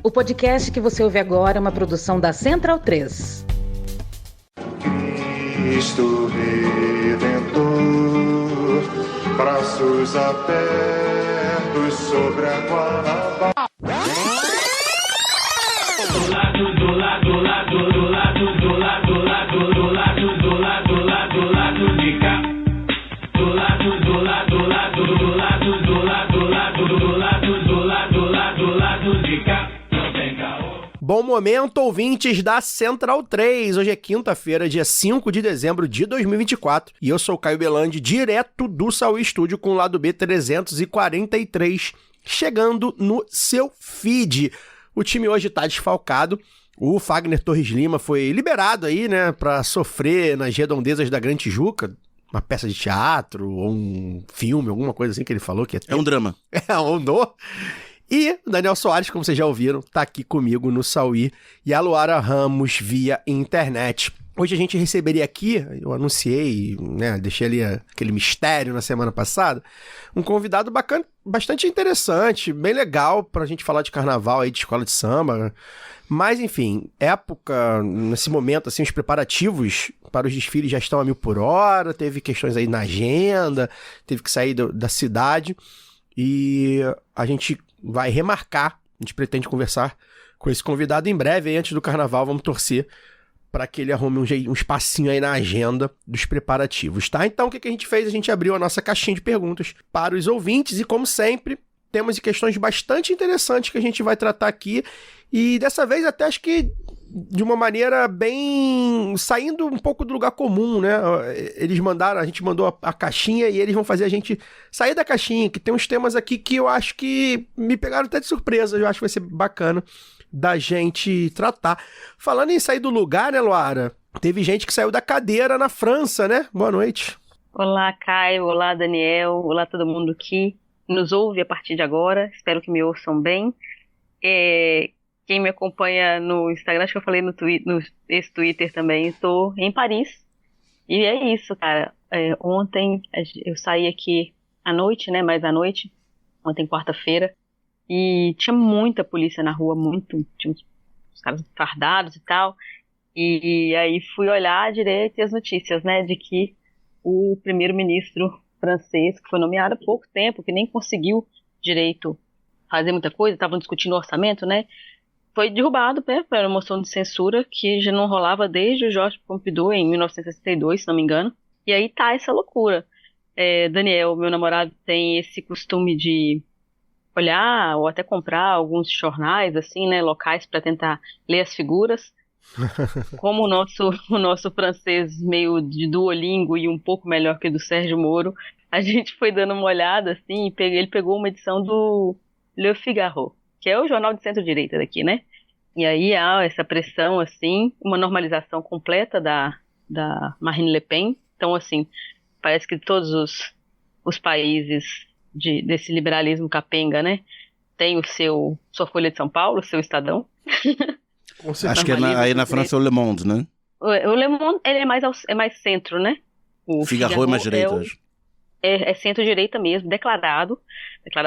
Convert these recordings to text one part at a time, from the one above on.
O podcast que você ouve agora é uma produção da Central 3. Cristo Redentor, braços abertos sobre a Guanabara. Bom momento, ouvintes da Central 3. Hoje é quinta-feira, dia 5 de dezembro de 2024. E eu sou o Caio Belandi, direto do Sauí Estúdio com o lado B 343, chegando no seu feed. O time hoje tá desfalcado. O Fagner Torres Lima foi liberado aí, né, pra sofrer nas redondezas da Grande Tijuca. Uma peça de teatro, ou um filme, alguma coisa assim que ele falou que é um drama. É um drama. E o Daniel Soares, como vocês já ouviram, tá aqui comigo no Sauí, e a Luara Ramos via internet. Hoje a gente receberia aqui, eu anunciei, né, deixei ali aquele mistério na semana passada, um convidado bacana, bastante interessante, bem legal pra gente falar de carnaval aí, de escola de samba. Mas, enfim, época, nesse momento, assim, os preparativos para os desfiles já estão a 1000 por hora, teve questões aí na agenda, teve que sair da cidade, e a gente vai remarcar, a gente pretende conversar com esse convidado em breve, aí, antes do carnaval, vamos torcer para que ele arrume um espacinho aí na agenda dos preparativos, tá? Então, o que a gente fez? A gente abriu a nossa caixinha de perguntas para os ouvintes e, como sempre, temos questões bastante interessantes que a gente vai tratar aqui, e dessa vez até acho que de uma maneira bem... saindo um pouco do lugar comum, né? Eles mandaram, a gente mandou a caixinha e eles vão fazer a gente sair da caixinha, que tem uns temas aqui que eu acho que me pegaram até de surpresa, eu acho que vai ser bacana da gente tratar. Falando em sair do lugar, né, Luara? Teve gente que saiu da cadeira na França, né? Boa noite. Olá, Caio. Olá, Daniel. Olá, todo mundo que nos ouve a partir de agora. Espero que me ouçam bem. Quem me acompanha no Instagram, acho que eu falei no Twitter também, estou em Paris. E é isso, cara. Ontem eu saí aqui à noite, né? Mais à noite. Ontem, quarta-feira. E tinha muita polícia na rua, tinha os caras fardados e tal. E aí fui olhar direito as notícias, né? De que o primeiro-ministro francês, que foi nomeado há pouco tempo, que nem conseguiu direito fazer muita coisa, estavam discutindo o orçamento, né? Foi derrubado, né, por uma moção de censura que já não rolava desde o Georges Pompidou, em 1962, se não me engano. E aí tá essa loucura. Daniel, meu namorado, tem esse costume de olhar ou até comprar alguns jornais, assim, né, locais para tentar ler as figuras. Como o nosso francês meio de Duolingo e um pouco melhor que o do Sérgio Moro, a gente foi dando uma olhada, assim, e ele pegou uma edição do Le Figaro, que é o jornal de centro-direita daqui, né? E aí há essa pressão, assim, uma normalização completa da Marine Le Pen. Então, assim, parece que todos os países desse liberalismo capenga, né, tem sua Folha de São Paulo, o seu Estadão. Acho que aí na França é o Le Monde, né? O Le Monde, ele é mais centro, né? O Figaro é mais direita, acho. É centro-direita mesmo, declarado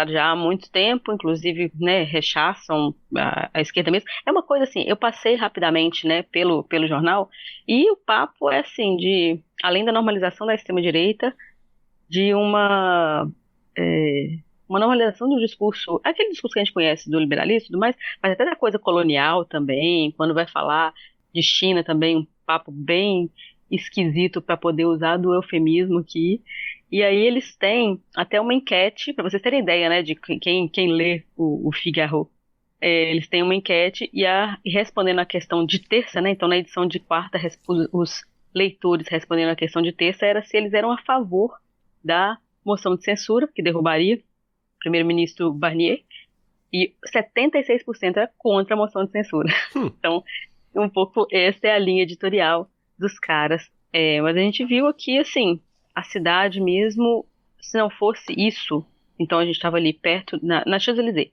já há muito tempo, inclusive, né, rechaçam a esquerda mesmo. É uma coisa assim, eu passei rapidamente, né, pelo jornal, e o papo é assim, além da normalização da extrema-direita, de uma normalização do discurso, aquele discurso que a gente conhece do liberalismo e tudo mais, mas até da coisa colonial também, quando vai falar de China também, um papo bem esquisito para poder usar do eufemismo aqui. E aí eles têm até uma enquete, para vocês terem ideia, né, de quem lê o Figaro. Eles têm uma enquete e respondendo a questão de terça, né, então na edição de quarta os leitores respondendo a questão de terça era se eles eram a favor da moção de censura, que derrubaria o primeiro-ministro Barnier, e 76% era contra a moção de censura. Então, um pouco essa é a linha editorial dos caras. Mas a gente viu aqui, assim, a cidade mesmo, se não fosse isso, então a gente estava ali perto, na Champs-Élysées,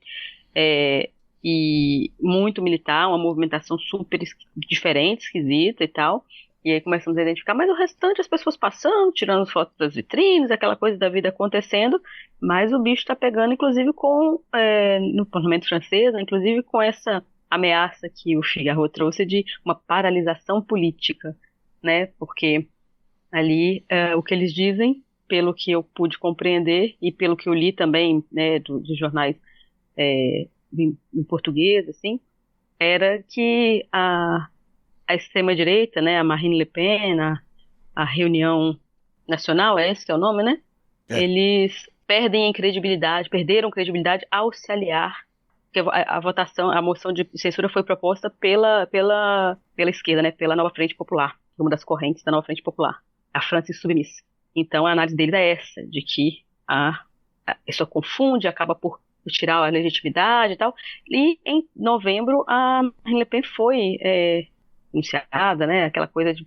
e muito militar, uma movimentação super diferente, esquisita e tal, e aí começamos a identificar, mas o restante, as pessoas passando, tirando fotos das vitrines, aquela coisa da vida acontecendo, mas o bicho está pegando, inclusive no parlamento francês, inclusive com essa ameaça que o Figaro trouxe de uma paralisação política, né? Porque ali o que eles dizem, pelo que eu pude compreender e pelo que eu li também, né, dos jornais em português, assim, era que a extrema-direita, né, a Marine Le Pen, a Reunião Nacional, esse que é o nome, né? Eles perderam credibilidade ao se aliar, porque a votação, a moção de censura foi proposta pela esquerda, né, pela Nova Frente Popular, uma das correntes da Nova Frente Popular, a França Insubmissa. Então a análise deles é essa, de que a pessoa confunde, acaba por tirar a legitimidade e tal. E em novembro a Marine Le Pen foi anunciada, né, aquela coisa de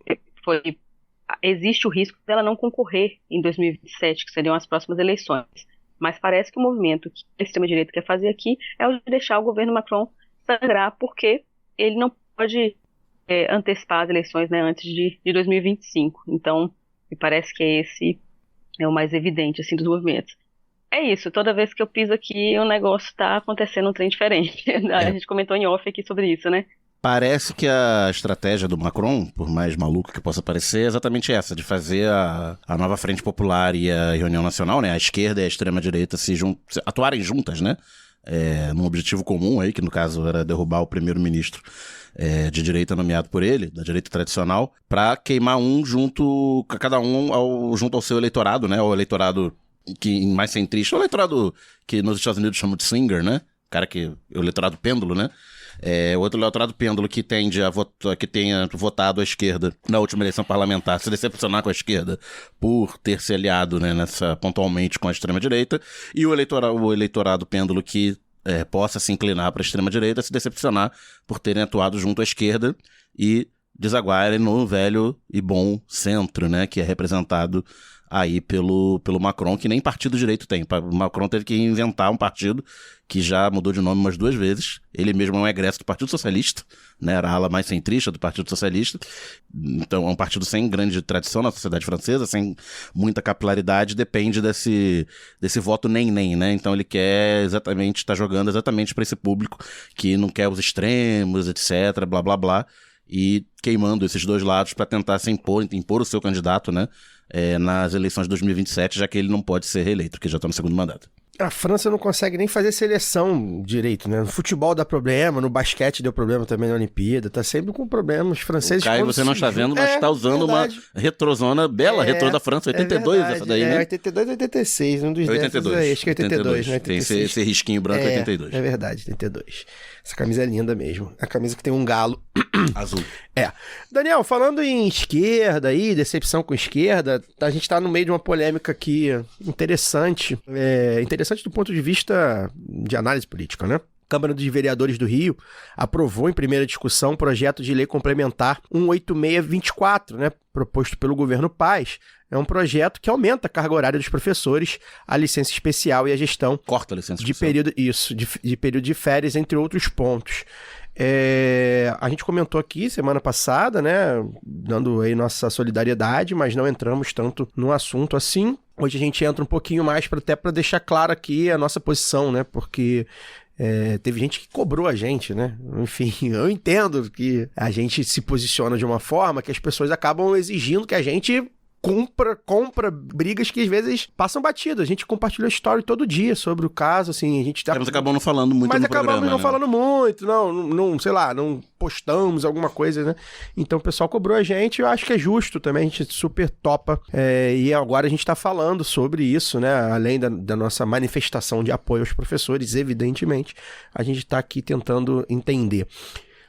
existe o risco dela não concorrer em 2027, que seriam as próximas eleições. Mas parece que o movimento que a extrema-direita quer fazer aqui é o de deixar o governo Macron sangrar, porque ele não pode antecipar as eleições, né, antes de 2025. Então, me parece que esse é o mais evidente, assim, dos movimentos. É isso, toda vez que eu piso aqui, o negócio tá acontecendo um trem diferente. A gente comentou em off aqui sobre isso, né? Parece que a estratégia do Macron, por mais maluco que possa parecer, é exatamente essa, de fazer a Nova Frente Popular e a Reunião Nacional, né, a esquerda e a extrema-direita atuarem juntas, né, num objetivo comum aí, que no caso era derrubar o primeiro-ministro de direita nomeado por ele, da direita tradicional, para queimar junto ao seu eleitorado, né, o eleitorado que mais centrista, o eleitorado que nos Estados Unidos chamam de swinger, né, o eleitorado pêndulo, né, o outro eleitorado pêndulo que que tenha votado à esquerda na última eleição parlamentar, se decepcionar com a esquerda por ter se aliado, né, pontualmente com a extrema-direita, e o eleitorado pêndulo que possa se inclinar para a extrema-direita, se decepcionar por terem atuado junto à esquerda e desaguarem no velho e bom centro, né, que é representado aí pelo Macron, que nem partido direito tem. O Macron teve que inventar um partido que já mudou de nome umas 2 vezes. Ele mesmo é um egresso do Partido Socialista, né? Era a ala mais centrista do Partido Socialista. Então é um partido sem grande tradição na sociedade francesa, sem muita capilaridade, depende desse voto nem, né? Então ele está jogando exatamente para esse público que não quer os extremos, etc, blá blá blá, e queimando esses dois lados para tentar impor o seu candidato, né, nas eleições de 2027, já que ele não pode ser reeleito, porque já está no segundo mandato. A França não consegue nem fazer seleção direito, né? No futebol dá problema, no basquete deu problema também na Olimpíada, tá sempre com problemas. Os franceses... Caio, você não está vendo, mas está usando uma retrozona bela, retrô da França, 82 essa daí, né? 82 ou 86, um dos 82. Aí, acho que é 82, né? Tem esse risquinho branco, 82. É verdade, 82. Essa camisa é linda mesmo. A camisa que tem um galo azul. Daniel, falando em esquerda aí, decepção com esquerda, a gente tá no meio de uma polêmica aqui interessante. Interessante do ponto de vista de análise política, né? A Câmara dos Vereadores do Rio aprovou em primeira discussão um projeto de lei complementar 18624, né, proposto pelo governo Paz. É um projeto que aumenta a carga horária dos professores, a licença especial e a gestão... Corta a licença de especial. de período de férias, entre outros pontos. A gente comentou aqui semana passada, né, dando aí nossa solidariedade, mas não entramos tanto no assunto assim. Hoje a gente entra um pouquinho mais até para deixar claro aqui a nossa posição, né, porque... teve gente que cobrou a gente, né? Enfim, eu entendo que a gente se posiciona de uma forma que as pessoas acabam exigindo que a gente compra brigas que às vezes passam batido. A gente compartilha story todo dia sobre o caso, assim, a gente tá... Mas acabamos não falando muito no programa, acabamos não né? falando muito, não, sei lá, não postamos alguma coisa, né? Então o pessoal cobrou a gente, eu acho que é justo também, a gente super topa, e agora a gente tá falando sobre isso, né? Além da nossa manifestação de apoio aos professores, evidentemente, a gente tá aqui tentando entender.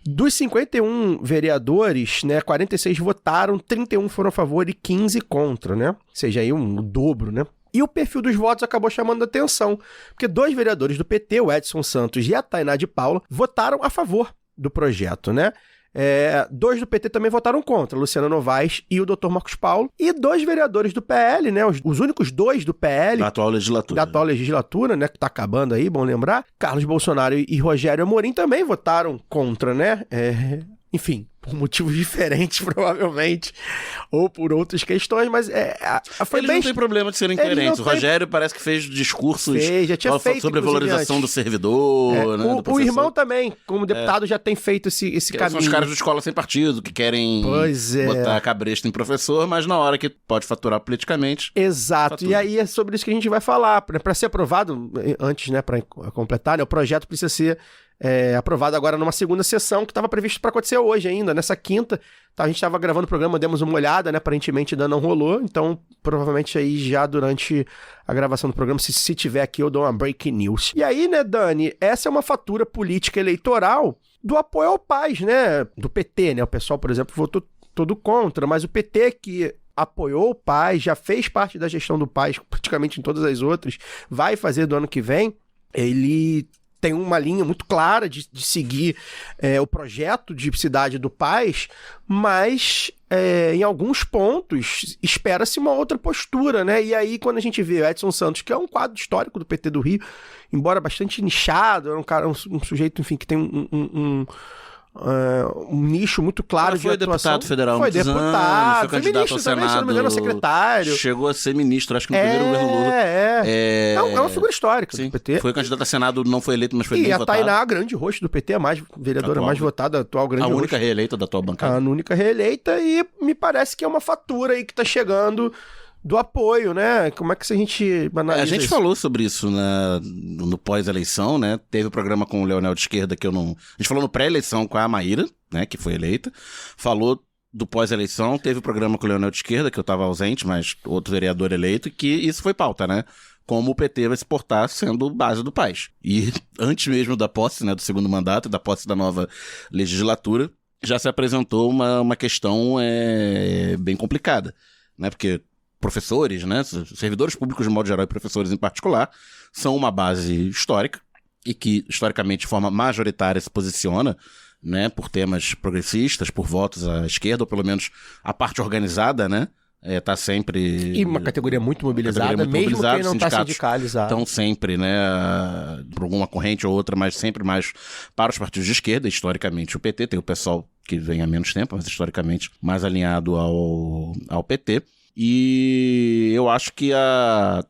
Dos 51 vereadores, né, 46 votaram, 31 foram a favor e 15 contra, né? Ou seja, aí o dobro, né? E o perfil dos votos acabou chamando a atenção, porque 2 vereadores do PT, o Edson Santos e a Tainá de Paula, votaram a favor do projeto, né? 2 do PT também votaram contra, Luciana Novaes e o Dr. Marcos Paulo. E 2 vereadores do PL, né? Os únicos 2 do PL... Da atual legislatura, né? Que tá acabando aí, bom lembrar. Carlos Bolsonaro e Rogério Amorim também votaram contra, né? Enfim, por motivos diferentes, provavelmente, ou por outras questões, mas foi Eles bem... não têm problema de serem Eles coerentes. não O têm- Rogério parece que fez discursos Já tinha feito, sobre a inclusive, valorização antes. do servidor, né, do O professor. irmão também, como deputado, já tem feito esse Que caminho. são os caras do Escola Sem Partido, que querem Pois é. botar a cabresto em professor, mas na hora que pode faturar politicamente... Exato, Fatura. e aí é sobre isso que a gente vai falar. Para ser aprovado, antes, né, para completar, né, o projeto precisa ser aprovado agora numa segunda sessão, que estava previsto para acontecer hoje ainda, nessa quinta. Tá, a gente estava gravando o programa, demos uma olhada, né, aparentemente ainda não rolou, então provavelmente aí já durante a gravação do programa, se tiver aqui, eu dou uma breaking news. E aí, né, Dani, essa é uma fatura política eleitoral do apoio ao Paz, né, do PT, né, o pessoal, por exemplo, votou todo contra, mas o PT que apoiou o Paz, já fez parte da gestão do Paz, praticamente em todas as outras, vai fazer do ano que vem, ele tem uma linha muito clara de seguir o projeto de Cidade do Paz, mas em alguns pontos espera-se uma outra postura, né? E aí, quando a gente vê o Edson Santos, que é um quadro histórico do PT do Rio, embora bastante nichado, é um cara, um sujeito, enfim, que tem um nicho muito claro de foi atuação. deputado federal Foi muitos deputado, anos, foi foi candidato ministro ao também, se não me engano, Senado, secretário. chegou a ser ministro, acho que no primeiro governo Lula. É uma figura histórica Sim, do PT. foi candidato a Senado, não foi eleito, mas foi E bem a votado. Tainá, a grande rosto do PT, a vereadora Atual. mais votada, atual grande A rosto. única reeleita da atual bancada. A única reeleita, e me parece que é uma fatura aí que tá chegando do apoio, né? Como é que a gente analisa A gente isso? falou sobre isso no pós-eleição, né? Teve o programa com o Leonel de Esquerda que eu não... A gente falou no pré-eleição com a Maíra, né? Que foi eleita. Falou do pós-eleição, teve o programa com o Leonel de Esquerda, que eu tava ausente, mas outro vereador eleito, que isso foi pauta, né? Como o PT vai se portar sendo base do Paz. E antes mesmo da posse, né? Do segundo mandato, da posse da nova legislatura, já se apresentou uma questão bem complicada, né? Porque professores, né, servidores públicos de modo geral e professores em particular, são uma base histórica e que, historicamente, de forma majoritária se posiciona, né, por temas progressistas, por votos à esquerda, ou pelo menos a parte organizada, né, tá sempre... E uma categoria muito mobilizada, mesmo quem não está sindicalizado. Estão sempre, né, por alguma corrente ou outra, mas sempre mais para os partidos de esquerda. Historicamente, o PT tem o pessoal que vem há menos tempo, mas historicamente mais alinhado ao PT. E eu acho que a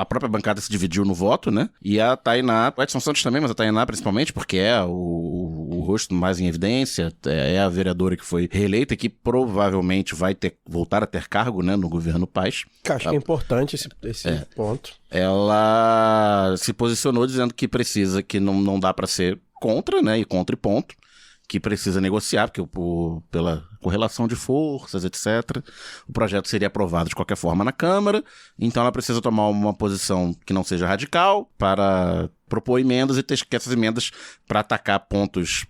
própria bancada se dividiu no voto, né? E a Tainá, o Edson Santos também, mas a Tainá principalmente, porque é o rosto mais em evidência, é a vereadora que foi reeleita e que provavelmente vai voltar a ter cargo, né, no governo Paz. Acho que é importante esse ponto. Ela se posicionou dizendo que precisa, que não dá para ser contra, né? E contra e ponto. Que precisa negociar, porque pela correlação de forças, etc., o projeto seria aprovado de qualquer forma na Câmara, então ela precisa tomar uma posição que não seja radical para propor emendas e ter que essas emendas para atacar pontos,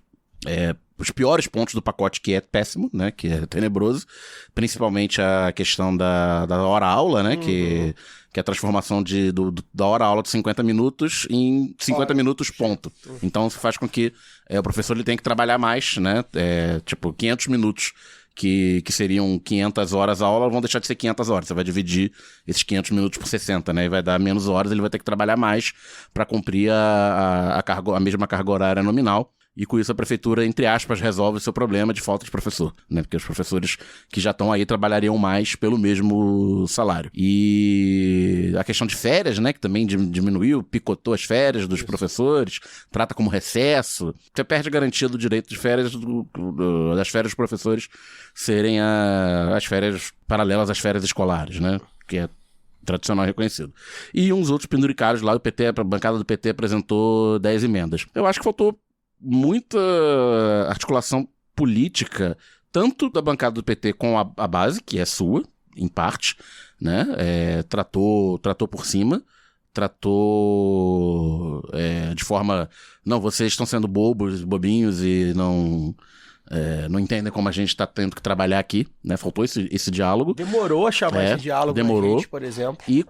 os piores pontos do pacote, que é péssimo, né, que é tenebroso, principalmente a questão da hora-aula, né, que é a transformação da hora-aula de 50 minutos em 50 minutos ponto. Então, isso faz com que o professor ele tenha que trabalhar mais, né? Tipo, 500 minutos que seriam 500 horas a aula, vão deixar de ser 500 horas. Você vai dividir esses 500 minutos por 60, né? E vai dar menos horas, ele vai ter que trabalhar mais para cumprir a mesma carga horária nominal. E com isso a prefeitura, entre aspas, resolve o seu problema de falta de professor, né? Porque os professores que já estão aí trabalhariam mais pelo mesmo salário. E a questão de férias, né? Que também diminuiu, picotou as férias dos professores, trata como recesso. Você perde a garantia do direito de férias, das férias dos professores serem as férias paralelas às férias escolares, né? Que é tradicional e reconhecido. E uns outros penduricários lá, a bancada do PT apresentou 10 emendas. Eu acho que faltou muita articulação política, tanto da bancada do PT com a base, que é sua, em parte, né? Tratou por cima, tratou de forma... Não, vocês estão sendo bobinhos e não entendem como a gente está tendo que trabalhar aqui, né? Faltou esse diálogo. Demorou a chamar esse diálogo demorou. a gente, por exemplo. E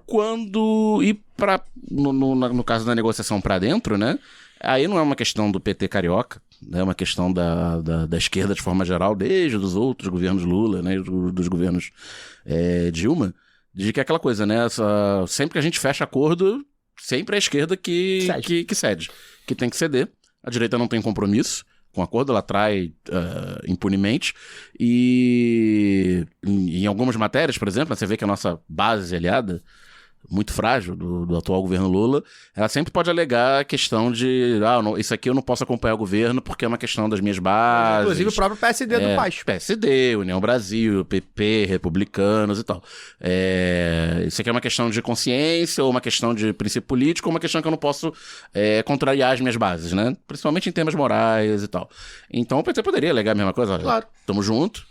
no caso da negociação para dentro, né? Aí não é uma questão do PT carioca, né? É uma questão da esquerda de forma geral, desde os outros governos Lula, né? Dos governos Dilma, de que é aquela coisa, né? Sempre que a gente fecha acordo, sempre é a esquerda que cede, que tem que ceder. A direita não tem compromisso com acordo, ela trai impunemente. E em algumas matérias, por exemplo, você vê que a nossa base aliada, muito frágil do atual governo Lula, ela sempre pode alegar a questão de isso aqui eu não posso acompanhar o governo porque é uma questão das minhas bases. Inclusive o próprio PSD do Paes. PSD, União Brasil, PP, republicanos e tal. Isso aqui é uma questão de consciência, ou uma questão de princípio político, ou uma questão que eu não posso contrariar as minhas bases, né? Principalmente em temas morais e tal. Então o PT poderia alegar a mesma coisa. Olha, claro. Tamo junto.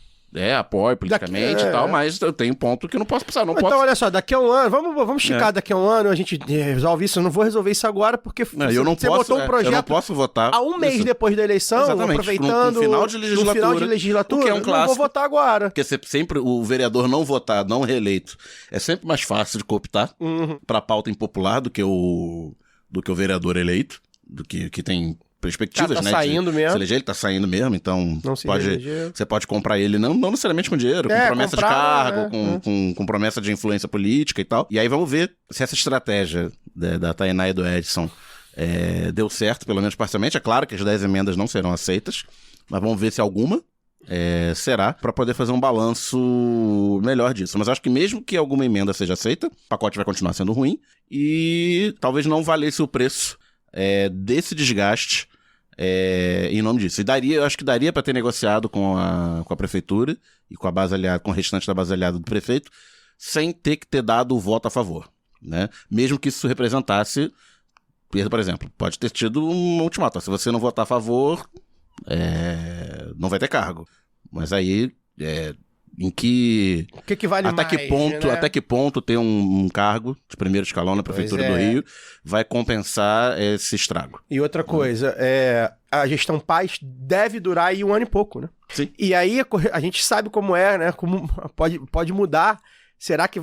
Apoio politicamente e tal, mas eu tenho um ponto que eu não posso passar. Então, olha só, daqui a um ano, vamos esticar daqui a um ano, a gente resolve isso. Eu não vou resolver isso agora, porque você botou um projeto. Eu não posso votar. Há um mês depois da eleição, exatamente, aproveitando. No final de legislatura. Que é um clássico. Não vou votar agora. Porque sempre o vereador não votado, não reeleito, é sempre mais fácil de cooptar pra pauta impopular do que o vereador eleito, do que tem perspectivas, né? Saindo mesmo. Se eleger, ele tá saindo mesmo, então você pode comprar ele não necessariamente com dinheiro, com promessa de cargo, com promessa de influência política e tal. E aí vamos ver se essa estratégia da Tainá e do Edson deu certo, pelo menos parcialmente. É claro que as 10 emendas não serão aceitas, mas vamos ver se alguma será, para poder fazer um balanço melhor disso. Mas acho que mesmo que alguma emenda seja aceita, o pacote vai continuar sendo ruim e talvez não valesse o preço desse desgaste em nome disso. E eu acho que daria para ter negociado com a prefeitura e com a base aliada, com o restante da base aliada do prefeito, sem ter que ter dado o voto a favor, né? Mesmo que isso representasse, por exemplo, pode ter tido um ultimato. Se você não votar a favor, não vai ter cargo. Mas aí, em que... O que vale até mais, que ponto, né? Até que ponto ter um cargo de primeiro escalão na Prefeitura do Rio vai compensar esse estrago. E outra coisa, a gestão Paes deve durar aí 1 ano e pouco, né? Sim. E aí a gente sabe como né? Como pode mudar. Será que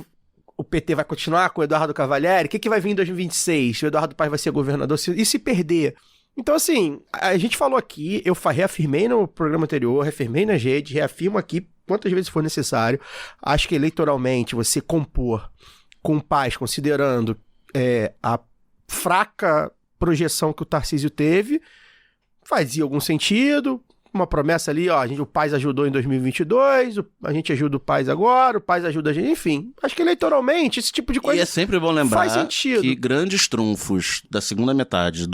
o PT vai continuar com o Eduardo Cavalieri? O que vai vir em 2026? O Eduardo Paes vai ser governador? E se perder? Então, assim, a gente falou aqui, eu reafirmei no programa anterior, reafirmei nas redes, reafirmo aqui quantas vezes for necessário. Acho que eleitoralmente você compor com Paes, considerando a fraca projeção que o Tarcísio teve, fazia algum sentido. Uma promessa ali, o Paes ajudou em 2022, a gente ajuda o Paes agora, o Paes ajuda a gente, enfim. Acho que eleitoralmente esse tipo de coisa e é sempre bom lembrar faz sentido. Que grandes trunfos da segunda metade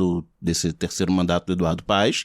desse terceiro mandato do Eduardo Paes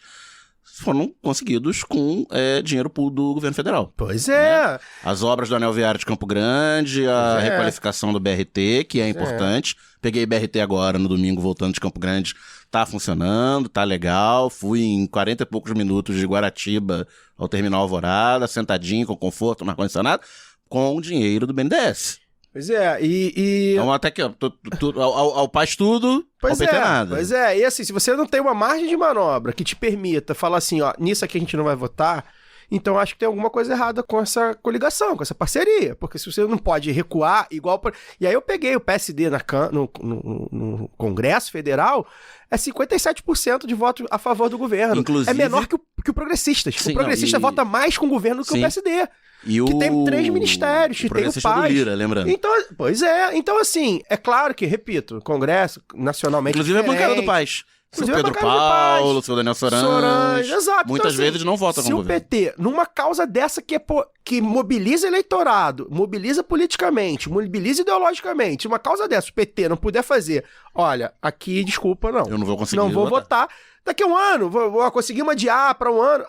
foram conseguidos com dinheiro público do governo federal. Pois é. Né? As obras do Anel Viário de Campo Grande, a requalificação do BRT, que é importante. Peguei BRT agora, no domingo, voltando de Campo Grande. Tá funcionando, tá legal. Fui em 40 e poucos minutos de Guaratiba ao Terminal Alvorada, sentadinho, com conforto, no ar-condicionado, com o dinheiro do BNDES. Pois é, e... Então até que ao Paes tudo, ao PT nada. Pois é, e assim, se você não tem uma margem de manobra que te permita falar assim, nisso aqui a gente não vai votar, então acho que tem alguma coisa errada com essa coligação, com essa parceria, porque se você não pode recuar igual... E aí eu peguei o PSD no Congresso Federal, 57% de voto a favor do governo. Inclusive... É menor que o Progressistas. Sim, o Progressista vota mais com o governo do que o PSD. Que tem 3 ministérios, que tem o Paes. Do Lira, lembrando. Então, pois é. Então, assim, é claro que, repito, Congresso, nacionalmente inclusive diferente. É a bancada do Paes. Seu Pedro Paulo, seu Daniel Sorange. Exato. Muitas então, vezes não vota com o governo. Se o PT, numa causa dessa que mobiliza eleitorado, mobiliza politicamente, mobiliza ideologicamente, uma causa dessa, o PT não puder fazer, olha, aqui, desculpa, não. Eu não vou conseguir. Não vou votar. Daqui a um ano, conseguimos adiar para um ano.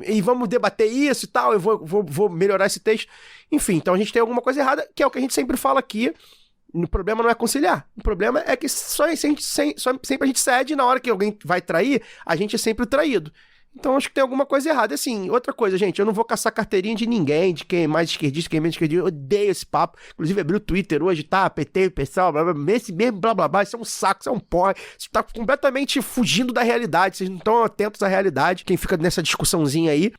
E vamos debater isso e tal, eu vou melhorar esse texto. Enfim, então a gente tem alguma coisa errada, que é o que a gente sempre fala aqui. O problema não é conciliar. O problema é que sempre a gente cede e na hora que alguém vai trair, a gente é sempre traído. Então acho que tem alguma coisa errada. Assim, outra coisa, gente, eu não vou caçar carteirinha de ninguém, de quem é mais esquerdista, quem é menos esquerdista. Eu odeio esse papo. Inclusive, abri o Twitter hoje, PT, pessoal, esse mesmo blá blá blá, isso é um saco, isso é um porra. Isso tá completamente fugindo da realidade. Vocês não estão atentos à realidade. Quem fica nessa discussãozinha aí,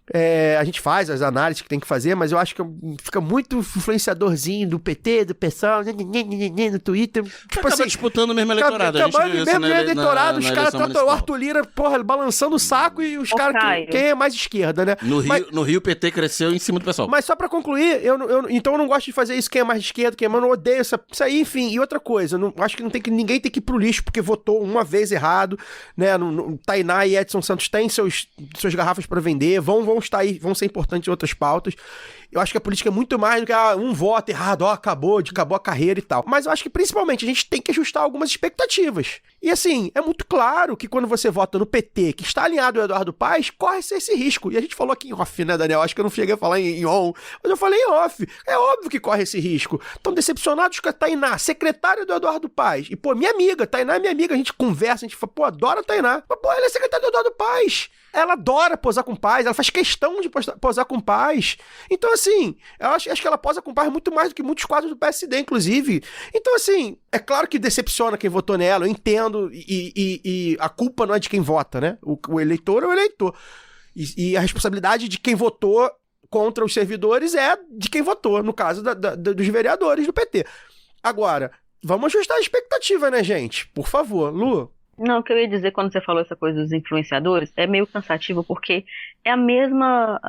a gente faz as análises que tem que fazer, mas eu acho que fica muito influenciadorzinho do PT, do pessoal, no Twitter. Tipo acaba assim, disputando o mesmo eleitorado. Acabando o mesmo eleitorado, os caras tratam o Arthur Lira, porra, balançando o saco e os caras cara, Caio. quem é mais esquerda, né? No Rio, o PT cresceu em cima do pessoal. Mas só pra concluir, então eu não gosto de fazer isso, quem é mais de esquerda, quem é mais, eu odeio isso aí, enfim. E outra coisa, acho que ninguém tem que ir pro lixo porque votou uma vez errado, né? Tainá e Edson Santos têm suas garrafas pra vender, vão estar aí, vão ser importantes em outras pautas. Eu acho que a política é muito mais do que um voto errado, acabou a carreira e tal. Mas eu acho que principalmente a gente tem que ajustar algumas expectativas. E assim, é muito claro que quando você vota no PT, que está alinhado ao Eduardo Paes, corre-se esse risco. E a gente falou aqui em off, né, Daniel? Acho que eu não cheguei a falar em on, mas eu falei em off. É óbvio que corre esse risco. Estão decepcionados com a Tainá, secretária do Eduardo Paes. E, minha amiga, Tainá é minha amiga, a gente conversa, a gente fala, adora a Tainá. Mas, ela é secretária do Eduardo Paes. Ela adora posar com Paes, ela faz questão de posar com Paes. Então, assim, eu acho que ela posa com Paes muito mais do que muitos quadros do PSD, inclusive. Então, assim, é claro que decepciona quem votou nela, eu entendo, e a culpa não é de quem vota, né? O eleitor é o eleitor. E a responsabilidade de quem votou contra os servidores é de quem votou, no caso dos vereadores do PT. Agora, vamos ajustar a expectativa, né, gente? Por favor, Lu. Não, o que eu ia dizer quando você falou essa coisa dos influenciadores é meio cansativo, porque é a mesma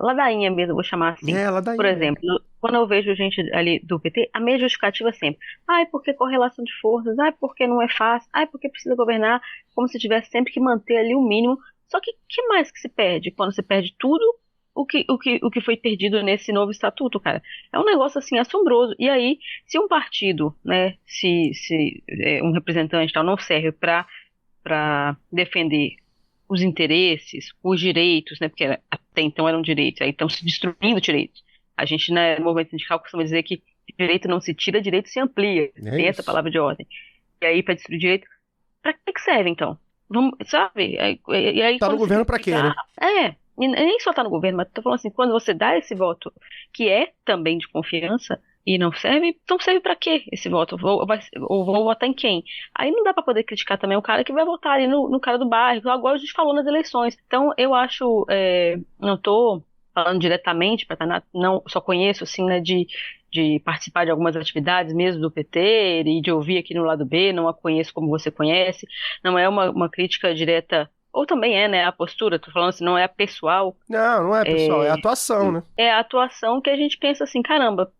ladainha mesmo, vou chamar assim. Ladainha. Por exemplo, quando eu vejo gente ali do PT, a mesma justificativa é sempre. Porque correlação de forças, porque não é fácil, porque precisa governar, como se tivesse sempre que manter ali o mínimo. Só que o que mais que se perde quando você perde tudo o que foi perdido nesse novo estatuto, cara? É um negócio assim assombroso. E aí, se um partido, né, se um representante tal não serve para defender os interesses, os direitos, né, porque até então eram direitos, aí estão se destruindo direitos. A gente, né, no movimento sindical costuma dizer que direito não se tira, direito se amplia. Tem essa palavra de ordem. E aí, para destruir direito, para que serve então? Vamos, sabe? E aí, tá no governo para quê, né? E nem só tá no governo, mas tô falando assim, quando você dá esse voto, que é também de confiança, e não serve, então serve pra quê esse voto? Ou vou votar em quem? Aí não dá pra poder criticar também o cara que vai votar ali no cara do bairro, agora a gente falou nas eleições. Então eu acho, não tô falando diretamente, não só conheço assim, né, de participar de algumas atividades mesmo do PT e de ouvir aqui no lado B, não a conheço como você conhece, não é uma crítica direta. Ou também né, a postura, tô falando assim, não é a pessoal. Não é pessoal, é a atuação, né? É a atuação que a gente pensa assim, caramba,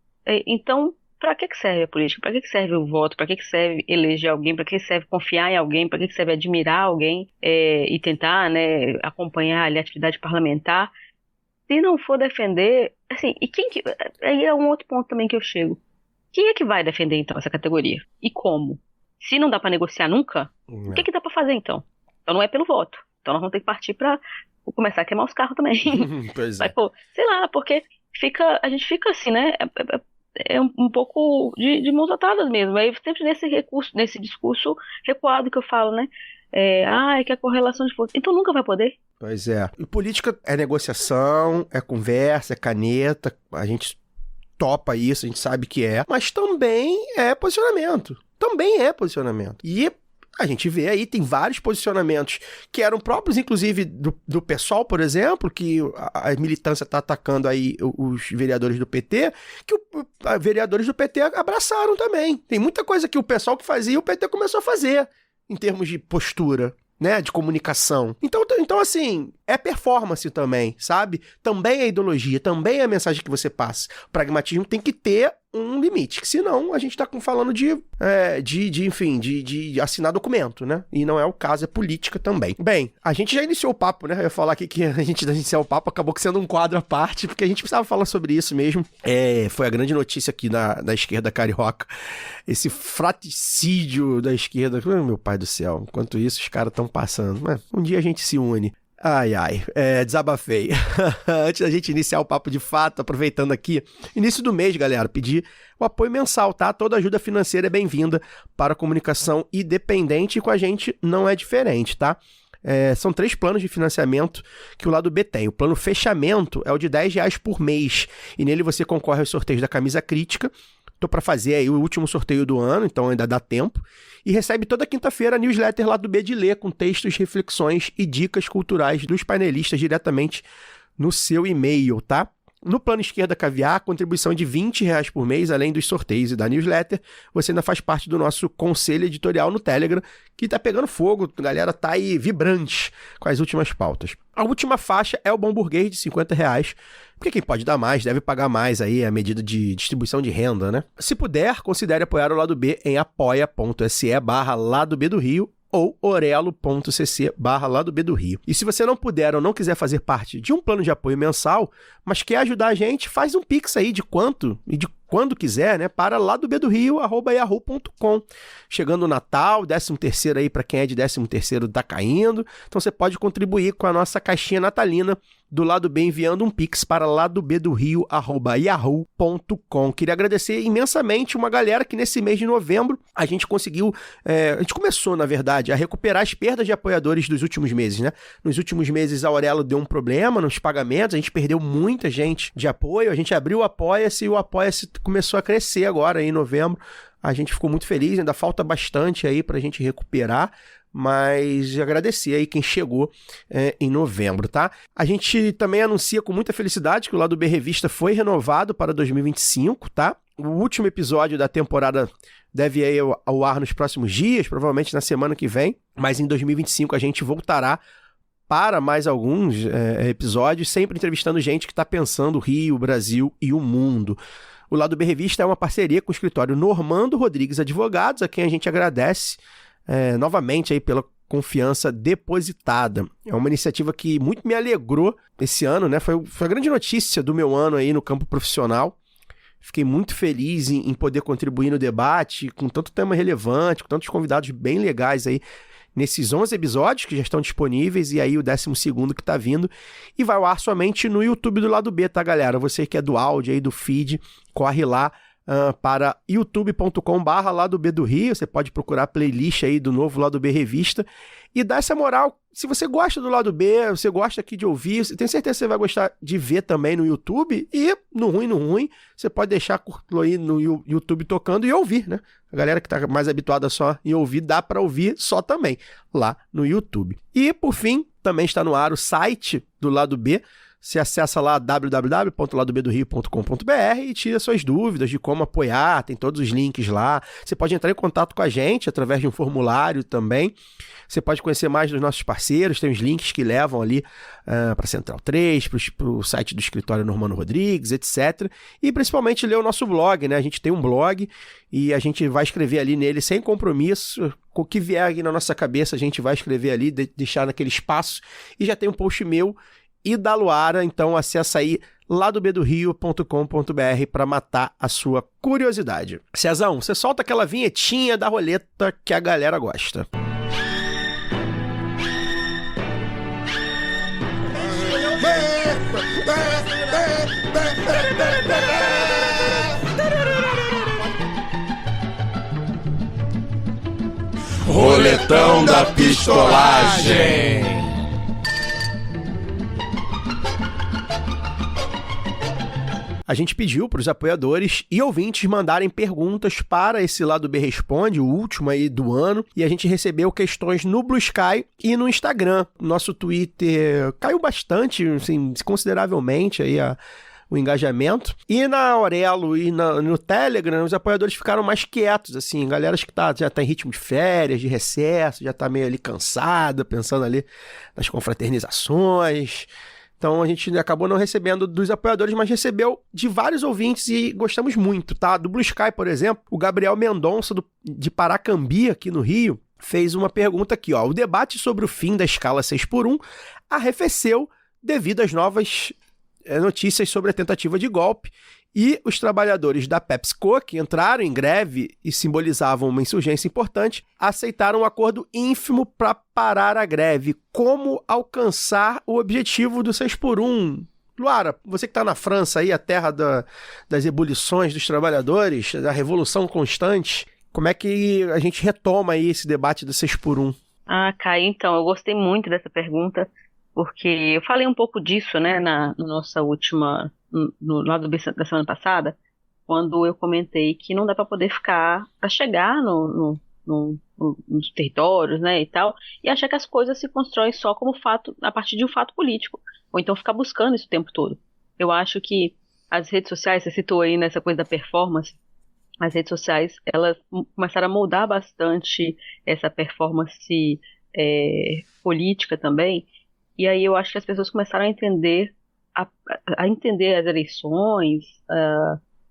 então, pra que serve a política? Pra que serve o voto? Pra que serve eleger alguém? Pra que serve confiar em alguém? Pra que serve admirar alguém e tentar, né, acompanhar ali a atividade parlamentar? Se não for defender, assim, aí é um outro ponto também que eu chego. Quem é que vai defender, então, essa categoria? E como? Se não dá pra negociar nunca, o que dá pra fazer, então? Então não é pelo voto. Então nós vamos ter que partir pra começar a queimar os carros também. Pois é. Mas, sei lá, porque a gente fica assim, né? É um pouco de mãos atadas mesmo. Aí sempre nesse discurso recuado que eu falo, né? Que a correlação de força. Então nunca vai poder. Pois é. E política é negociação, é conversa, é caneta. A gente topa isso, a gente sabe que é. Mas também é posicionamento. E a gente vê aí, tem vários posicionamentos que eram próprios, inclusive, do PSOL, por exemplo, que a militância está atacando aí os vereadores do PT, que os vereadores do PT abraçaram também. Tem muita coisa que o PSOL que fazia, o PT começou a fazer, em termos de postura, né, de comunicação. Então, assim, é performance também, sabe? Também é ideologia, também é a mensagem que você passa. O pragmatismo tem que ter um limite, que senão a gente tá falando de assinar documento, né? E não é o caso, é política também. Bem, a gente já iniciou o papo, né? Eu ia falar aqui que a gente iniciou o papo, acabou sendo um quadro à parte, porque a gente precisava falar sobre isso mesmo. Foi a grande notícia aqui da esquerda carioca, esse fratricídio da esquerda. Meu pai do céu, enquanto isso os caras estão passando. Mas um dia a gente se une. Desabafei. Antes da gente iniciar o papo de fato, aproveitando aqui, início do mês, galera, pedir o apoio mensal, tá? Toda ajuda financeira é bem-vinda para a comunicação independente e com a gente não é diferente, tá? São 3 planos de financiamento que o lado B tem. O plano fechamento é o de R$10 por mês e nele você concorre aos sorteios da camisa crítica. Tô para fazer aí o último sorteio do ano, então ainda dá tempo. E recebe toda quinta-feira a newsletter lá do B de Ler, com textos, reflexões e dicas culturais dos painelistas diretamente no seu e-mail, tá? No plano Esquerda Caviar, contribuição de R$20 por mês, além dos sorteios e da newsletter, você ainda faz parte do nosso conselho editorial no Telegram, que tá pegando fogo, a galera tá aí vibrante com as últimas pautas. A última faixa é o Bom Burguês de R$50, porque quem pode dar mais deve pagar mais aí à medida de distribuição de renda, né? Se puder, considere apoiar o Lado B em apoia.se/Lado B do Rio, ou orelo.cc/Lado B do Rio. E se você não puder ou não quiser fazer parte de um plano de apoio mensal, mas quer ajudar a gente, faz um pix aí de quanto e de quando quiser, né, para ladobdorio@yahoo.com. Chegando o Natal, 13º aí para quem é de 13º tá caindo, então você pode contribuir com a nossa caixinha natalina do Lado B enviando um pix para ladobdorio@yahoo.com. Queria agradecer imensamente uma galera que nesse mês de novembro a gente conseguiu, a gente começou, na verdade, a recuperar as perdas de apoiadores dos últimos meses, né? Nos últimos meses a Aurelo deu um problema nos pagamentos, a gente perdeu muita gente de apoio, a gente abriu o Apoia-se e o Apoia-se começou a crescer agora em novembro. A gente ficou muito feliz, ainda falta bastante aí pra gente recuperar, mas agradecer aí quem chegou em novembro, tá? A gente também anuncia com muita felicidade que o Lado B Revista foi renovado para 2025, tá? O último episódio da temporada deve ir ao ar nos próximos dias, provavelmente na semana que vem, mas em 2025 a gente voltará para mais alguns episódios, sempre entrevistando gente que está pensando o Rio, o Brasil e o mundo. O Lado B Revista é uma parceria com o escritório Normando Rodrigues Advogados, a quem a gente agradece novamente aí pela confiança depositada. É uma iniciativa que muito me alegrou esse ano, né? Foi a grande notícia do meu ano aí no campo profissional. Fiquei muito feliz em poder contribuir no debate, com tanto tema relevante, com tantos convidados bem legais aí, nesses 11 episódios que já estão disponíveis, e aí o 12º que está vindo, e vai ao ar somente no YouTube do Lado B, tá, galera? Você que é do áudio aí, do feed, corre lá para youtube.com/Lado B do Rio, você pode procurar a playlist aí do novo Lado B Revista, e dá essa moral. Se você gosta do Lado B, você gosta aqui de ouvir, tenho certeza que você vai gostar de ver também no YouTube, e no ruim, você pode deixar aí no YouTube tocando e ouvir, né? A galera que tá mais habituada só em ouvir, dá para ouvir só também, lá no YouTube. E, por fim, também está no ar o site do Lado B. Você acessa lá www.ladobdorio.com.br e tira suas dúvidas de como apoiar, tem todos os links lá. Você pode entrar em contato com a gente através de um formulário também. Você pode conhecer mais dos nossos parceiros, tem os links que levam ali para a Central 3, para o site do escritório Normando Rodrigues, etc. E principalmente ler o nosso blog, né? A gente tem um blog e a gente vai escrever ali nele sem compromisso. Com o que vier aqui na nossa cabeça, a gente vai escrever ali, deixar naquele espaço. E já tem um post meu e da Luara, então acessa aí ladobdorio.com.br para matar a sua curiosidade. Cezão, você solta aquela vinhetinha da roleta que a galera gosta. Roletão da pistolagem. A gente pediu para os apoiadores e ouvintes mandarem perguntas para esse Lado B Responde, o último aí do ano, e a gente recebeu questões no Blue Sky e no Instagram. Nosso Twitter caiu bastante, assim, consideravelmente aí o engajamento. E na Aurelo e no Telegram, os apoiadores ficaram mais quietos, assim, galera que já tá em ritmo de férias, de recesso, já tá meio ali cansada, pensando ali nas confraternizações. Então a gente acabou não recebendo dos apoiadores, mas recebeu de vários ouvintes e gostamos muito, tá? Do Blue Sky, por exemplo, o Gabriel Mendonça, de Paracambi, aqui no Rio, fez uma pergunta aqui, ó. O debate sobre o fim da escala 6x1 arrefeceu devido às novas notícias sobre a tentativa de golpe, e os trabalhadores da PepsiCo, que entraram em greve e simbolizavam uma insurgência importante, aceitaram um acordo ínfimo para parar a greve. Como alcançar o objetivo do 6x1? Luara, você que está na França, aí, a terra das ebulições dos trabalhadores, da revolução constante, como é que a gente retoma aí esse debate do 6x1? Caio, então, eu gostei muito dessa pergunta, porque eu falei um pouco disso, né, na nossa última... no lado da semana passada, quando eu comentei que não dá para poder para chegar nos territórios, né, e tal, e achar que as coisas se constroem só como fato, a partir de um fato político, ou então ficar buscando isso o tempo todo. Eu acho que as redes sociais, você citou aí nessa coisa da performance, as redes sociais, elas começaram a moldar bastante essa performance política também, e aí eu acho que as pessoas começaram a entender, a entender as eleições,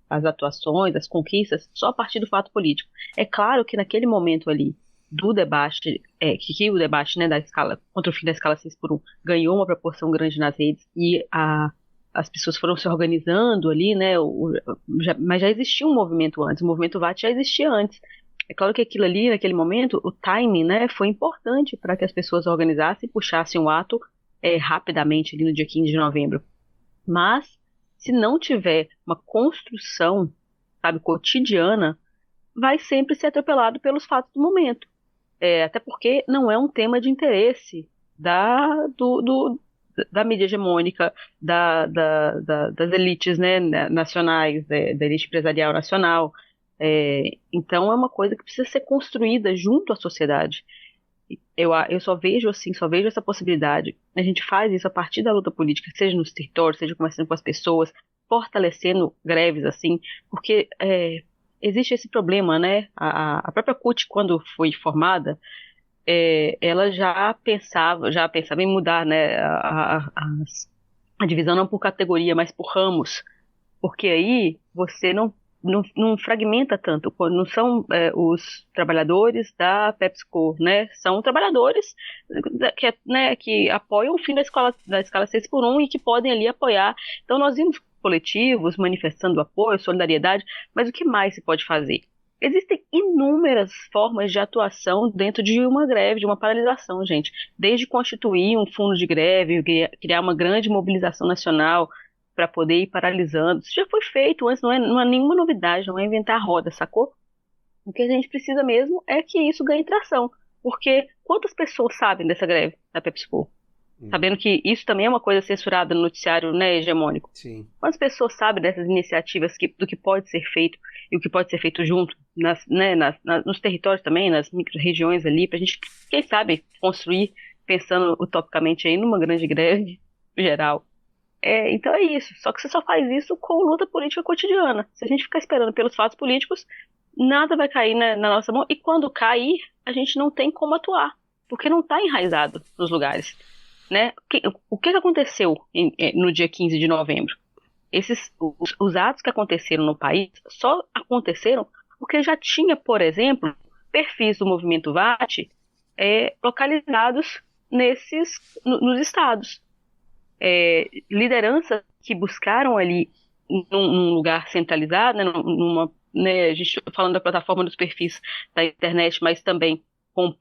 as atuações, as conquistas, só a partir do fato político. É claro que naquele momento ali do debate, que o debate, né, da escala, contra o fim da escala 6x1 ganhou uma proporção grande nas redes e as pessoas foram se organizando ali, né, mas já existia um movimento antes, o movimento VAT já existia antes. É claro que aquilo ali, naquele momento, o timing, né, foi importante para que as pessoas organizassem e puxassem o ato rapidamente ali no dia 15 de novembro. Mas, se não tiver uma construção, sabe, cotidiana, vai sempre ser atropelado pelos fatos do momento. Até porque não é um tema de interesse da mídia hegemônica, das elites, né, nacionais, da elite empresarial nacional. Então é uma coisa que precisa ser construída junto à sociedade. Eu só vejo essa possibilidade. A gente faz isso a partir da luta política, seja nos territórios, seja conversando com as pessoas, fortalecendo greves, assim, porque existe esse problema, né? A própria CUT, quando foi formada, ela já pensava em mudar, né, a divisão não por categoria, mas por ramos, porque aí você não fragmenta tanto, não são os trabalhadores da PepsiCo, né? São trabalhadores que apoiam o fim da escala 6x1 e que podem ali apoiar. Então nós vimos coletivos manifestando apoio, solidariedade, mas o que mais se pode fazer? Existem inúmeras formas de atuação dentro de uma greve, de uma paralisação, gente. Desde constituir um fundo de greve, criar uma grande mobilização nacional para poder ir paralisando. Isso já foi feito antes, não é nenhuma novidade, não é inventar a roda, sacou? O que a gente precisa mesmo é que isso ganhe tração. Porque quantas pessoas sabem dessa greve da PepsiCo? Sabendo que isso também é uma coisa censurada no noticiário, né, hegemônico. Sim. Quantas pessoas sabem dessas iniciativas do que pode ser feito e o que pode ser feito junto, nos territórios também, nas micro-regiões ali, pra gente, quem sabe, construir, pensando utopicamente aí numa grande greve geral. Então é isso. Só que você só faz isso com luta política cotidiana. Se a gente ficar esperando pelos fatos políticos, nada vai cair na nossa mão. E quando cair, a gente não tem como atuar, porque não está enraizado nos lugares. Né? O que aconteceu no dia 15 de novembro? Os atos que aconteceram no país só aconteceram porque já tinha, por exemplo, perfis do movimento VAT localizados nos estados. Lideranças que buscaram ali num lugar centralizado, né, a gente falando da plataforma dos perfis da internet, mas também com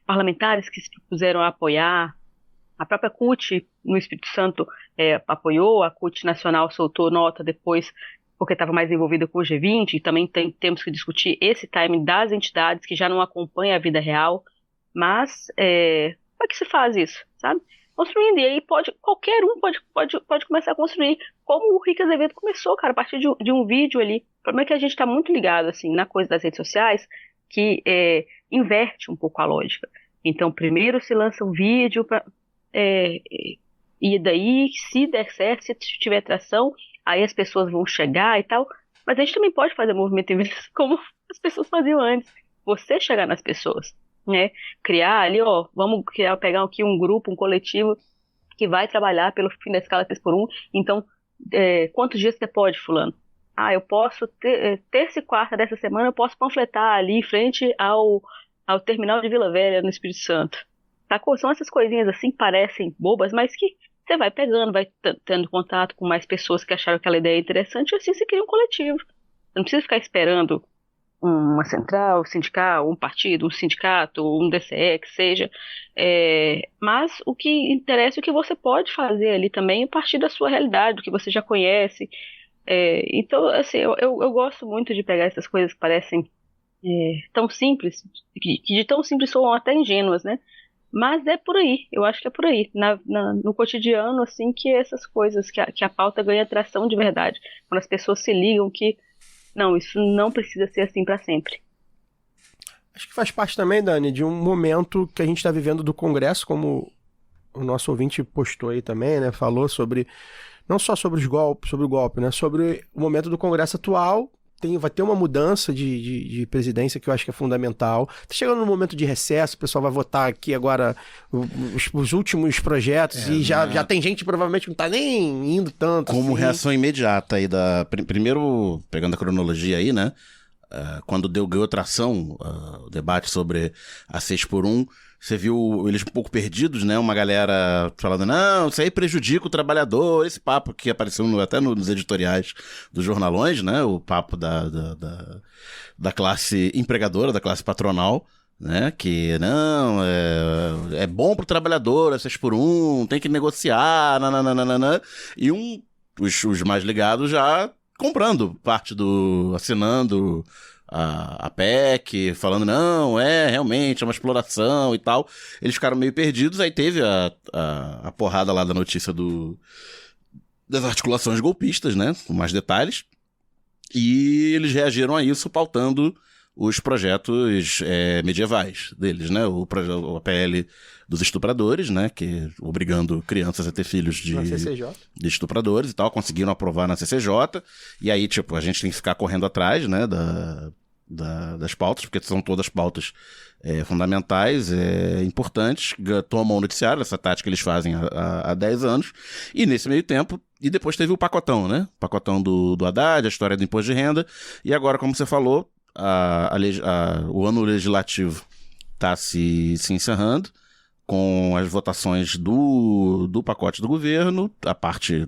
parlamentares que se propuseram a apoiar. A própria CUT no Espírito Santo apoiou, a CUT Nacional soltou nota depois, porque estava mais envolvida com o G20, e também temos que discutir esse timing das entidades que já não acompanham a vida real, mas como é que se faz isso, sabe? Construindo, e aí qualquer um pode começar a construir, como o Rick Azevedo começou, cara, a partir de um vídeo ali. O problema é que a gente está muito ligado, assim, na coisa das redes sociais, que inverte um pouco a lógica. Então, primeiro se lança um vídeo e daí, se der certo, se tiver atração, aí as pessoas vão chegar e tal, mas a gente também pode fazer movimento inverso como as pessoas faziam antes, você chegar nas pessoas, né, criar ali, vamos pegar aqui um grupo, um coletivo que vai trabalhar pelo fim da escala 3x1, então, quantos dias você pode, fulano? Eu posso, terça e quarta dessa semana, eu posso panfletar ali em frente ao terminal de Vila Velha, no Espírito Santo. São essas coisinhas assim, parecem bobas, mas que você vai pegando, vai tendo contato com mais pessoas que acharam aquela ideia interessante, e assim você cria um coletivo. Você não precisa ficar esperando uma central sindical, um partido, um sindicato, um DCE, que seja. Mas o que interessa é o que você pode fazer ali também a partir da sua realidade, do que você já conhece. Então, assim, eu gosto muito de pegar essas coisas que parecem tão simples, que de tão simples soam até ingênuas, né? Mas é por aí, eu acho que é por aí, no cotidiano, assim, que essas coisas, que a pauta ganha atração de verdade. Quando as pessoas se ligam que, não, isso não precisa ser assim para sempre. Acho que faz parte também, Dani, de um momento que a gente está vivendo do Congresso, como o nosso ouvinte postou aí também, né? Falou sobre não só sobre sobre o golpe, né? Sobre o momento do Congresso atual. Vai ter uma mudança de presidência que eu acho que é fundamental. Tá chegando no momento de recesso, o pessoal vai votar aqui agora os últimos projetos e já tem gente que provavelmente não tá nem indo tanto. Como assim. reação imediata aí primeiro, pegando a cronologia aí, né? Quando deu tração o debate sobre a 6x1, você viu eles um pouco perdidos, né? Uma galera falando, não, isso aí prejudica o trabalhador, esse papo que apareceu até nos editoriais dos jornalões, né? O papo da classe empregadora, da classe patronal, né? Que, não, é bom pro trabalhador, é 6x1, tem que negociar, nananana. E os mais ligados já comprando parte assinando a PEC, falando, não, realmente, é uma exploração e tal. Eles ficaram meio perdidos, aí teve a porrada lá da notícia das articulações golpistas, né, com mais detalhes, e eles reagiram a isso pautando os projetos medievais deles, né, a PL dos estupradores, né, que obrigando crianças a ter filhos de estupradores e tal, conseguiram aprovar na CCJ, e aí, tipo, a gente tem que ficar correndo atrás, né, das pautas, porque são todas pautas fundamentais, importantes, tomam o noticiário, essa tática eles fazem há 10 anos, e nesse meio tempo, e depois teve o pacotão, né, o pacotão do Haddad, a história do imposto de renda, e agora, como você falou, o ano legislativo está se encerrando, com as votações do pacote do governo, a parte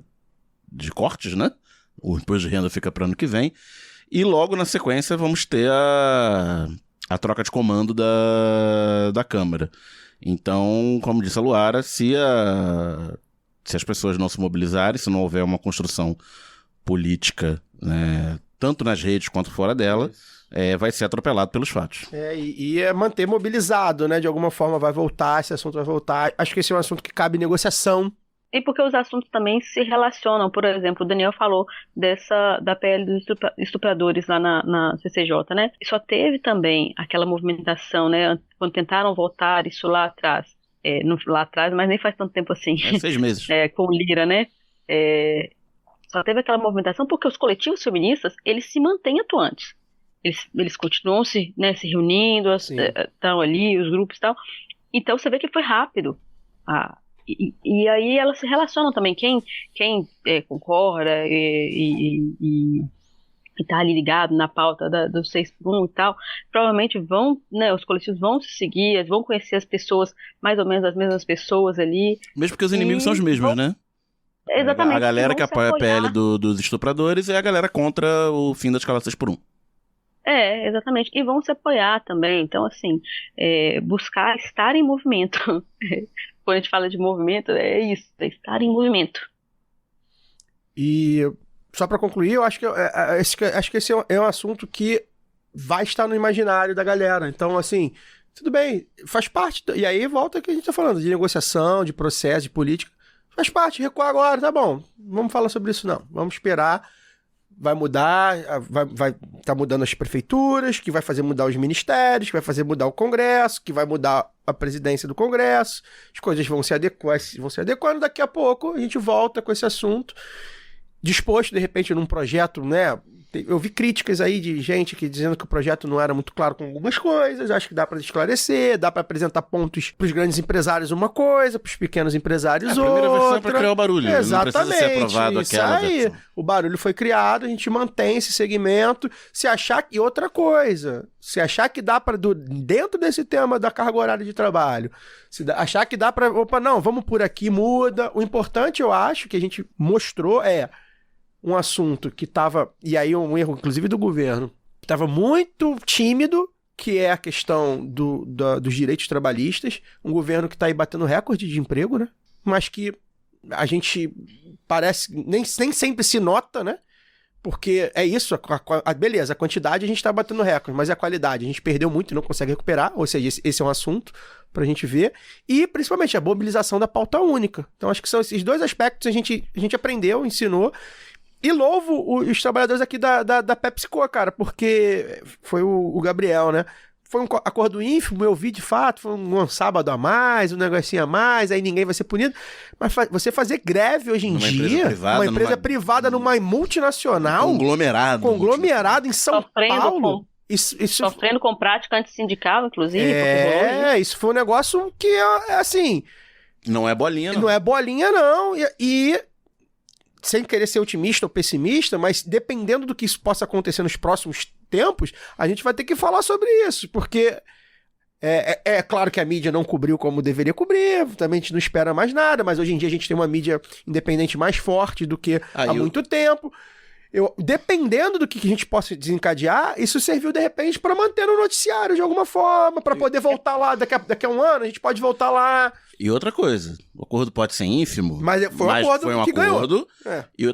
de cortes, né? O imposto de renda fica para ano que vem. E logo na sequência vamos ter a troca de comando da Câmara. Então, como disse a Luara, se as pessoas não se mobilizarem, se não houver uma construção política, né, tanto nas redes quanto fora dela, vai ser atropelado pelos fatos. E manter mobilizado, né? De alguma forma vai voltar, esse assunto vai voltar. Acho que esse é um assunto que cabe negociação. E porque os assuntos também se relacionam. Por exemplo, o Daniel falou da PL dos estupradores lá na CCJ, né? E só teve também aquela movimentação, né? Quando tentaram votar isso lá atrás. Lá atrás, mas nem faz tanto tempo assim. 6 meses. Com o Lira, né? Só teve aquela movimentação porque os coletivos feministas, eles se mantêm atuantes. Eles continuam se reunindo, estão ali, os grupos e tal. Então você vê que foi rápido. E aí elas se relacionam também. Quem concorda e tá ali ligado na pauta do 6x1 e tal, provavelmente os coletivos vão se seguir, eles vão conhecer as pessoas, mais ou menos as mesmas pessoas ali. Mesmo porque os inimigos são os mesmos, né? Exatamente. A galera que apoia a PL dos estupradores é a galera contra o fim da escala 6x1. Exatamente. E vão se apoiar também. Então, assim, buscar estar em movimento. Quando a gente fala de movimento, é isso, é estar em movimento. E só para concluir, eu acho que esse é um assunto que vai estar no imaginário da galera. Então, assim, tudo bem, faz parte. E aí volta o que a gente tá falando, de negociação, de processo, de política. Faz parte, recuar agora, tá bom. Não vamos falar sobre isso, não. Vamos esperar. Vai mudar, vai tá mudando as prefeituras, que vai fazer mudar os ministérios, que vai fazer mudar o Congresso, que vai mudar a presidência do Congresso, as coisas vão se adequando, daqui a pouco a gente volta com esse assunto, disposto, de repente, num projeto, né? Eu vi críticas aí de gente dizendo que o projeto não era muito claro com algumas coisas, acho que dá para esclarecer, dá para apresentar pontos para os grandes empresários uma coisa, para os pequenos empresários outra. A primeira versão é para criar o barulho, exatamente, não precisa ser aprovado aquela versão. O barulho foi criado, a gente mantém esse segmento, se achar que outra coisa, se achar que dá para, dentro desse tema da carga horária de trabalho, achar que dá para, não, vamos por aqui, muda. O importante, eu acho, que a gente mostrou um assunto que estava, e aí um erro, inclusive, do governo, que estava muito tímido, que é a questão dos direitos trabalhistas, um governo que está aí batendo recorde de emprego, né? Mas que a gente parece, nem sempre se nota, né? Porque é isso, beleza, a quantidade a gente está batendo recorde, mas a qualidade a gente perdeu muito e não consegue recuperar, ou seja, esse é um assunto para a gente ver, e principalmente a mobilização da pauta única. Então acho que são esses dois aspectos que a gente aprendeu, ensinou. E louvo os trabalhadores aqui da PepsiCo, cara, porque foi o Gabriel, né? foi um acordo ínfimo, eu vi de fato, foi um sábado a mais, um negocinho a mais, aí ninguém vai ser punido. Mas você fazer greve hoje em Numa dia, empresa privada, uma empresa privada numa multinacional, conglomerado em São Paulo, isso sofrendo com prática antissindical, inclusive. isso foi um negócio que, assim... Não é bolinha, não. Não é bolinha, não. E sem querer ser otimista ou pessimista, mas dependendo do que isso possa acontecer nos próximos tempos, a gente vai ter que falar sobre isso, porque é claro que a mídia não cobriu como deveria cobrir, também a gente não espera mais nada, mas hoje em dia a gente tem uma mídia independente mais forte do que há muito tempo. Dependendo do que a gente possa desencadear, isso serviu de repente para manter no noticiário de alguma forma, para poder voltar lá daqui a um ano, a gente pode voltar lá. E outra coisa, o acordo pode ser ínfimo, mas foi um acordo que ganhou.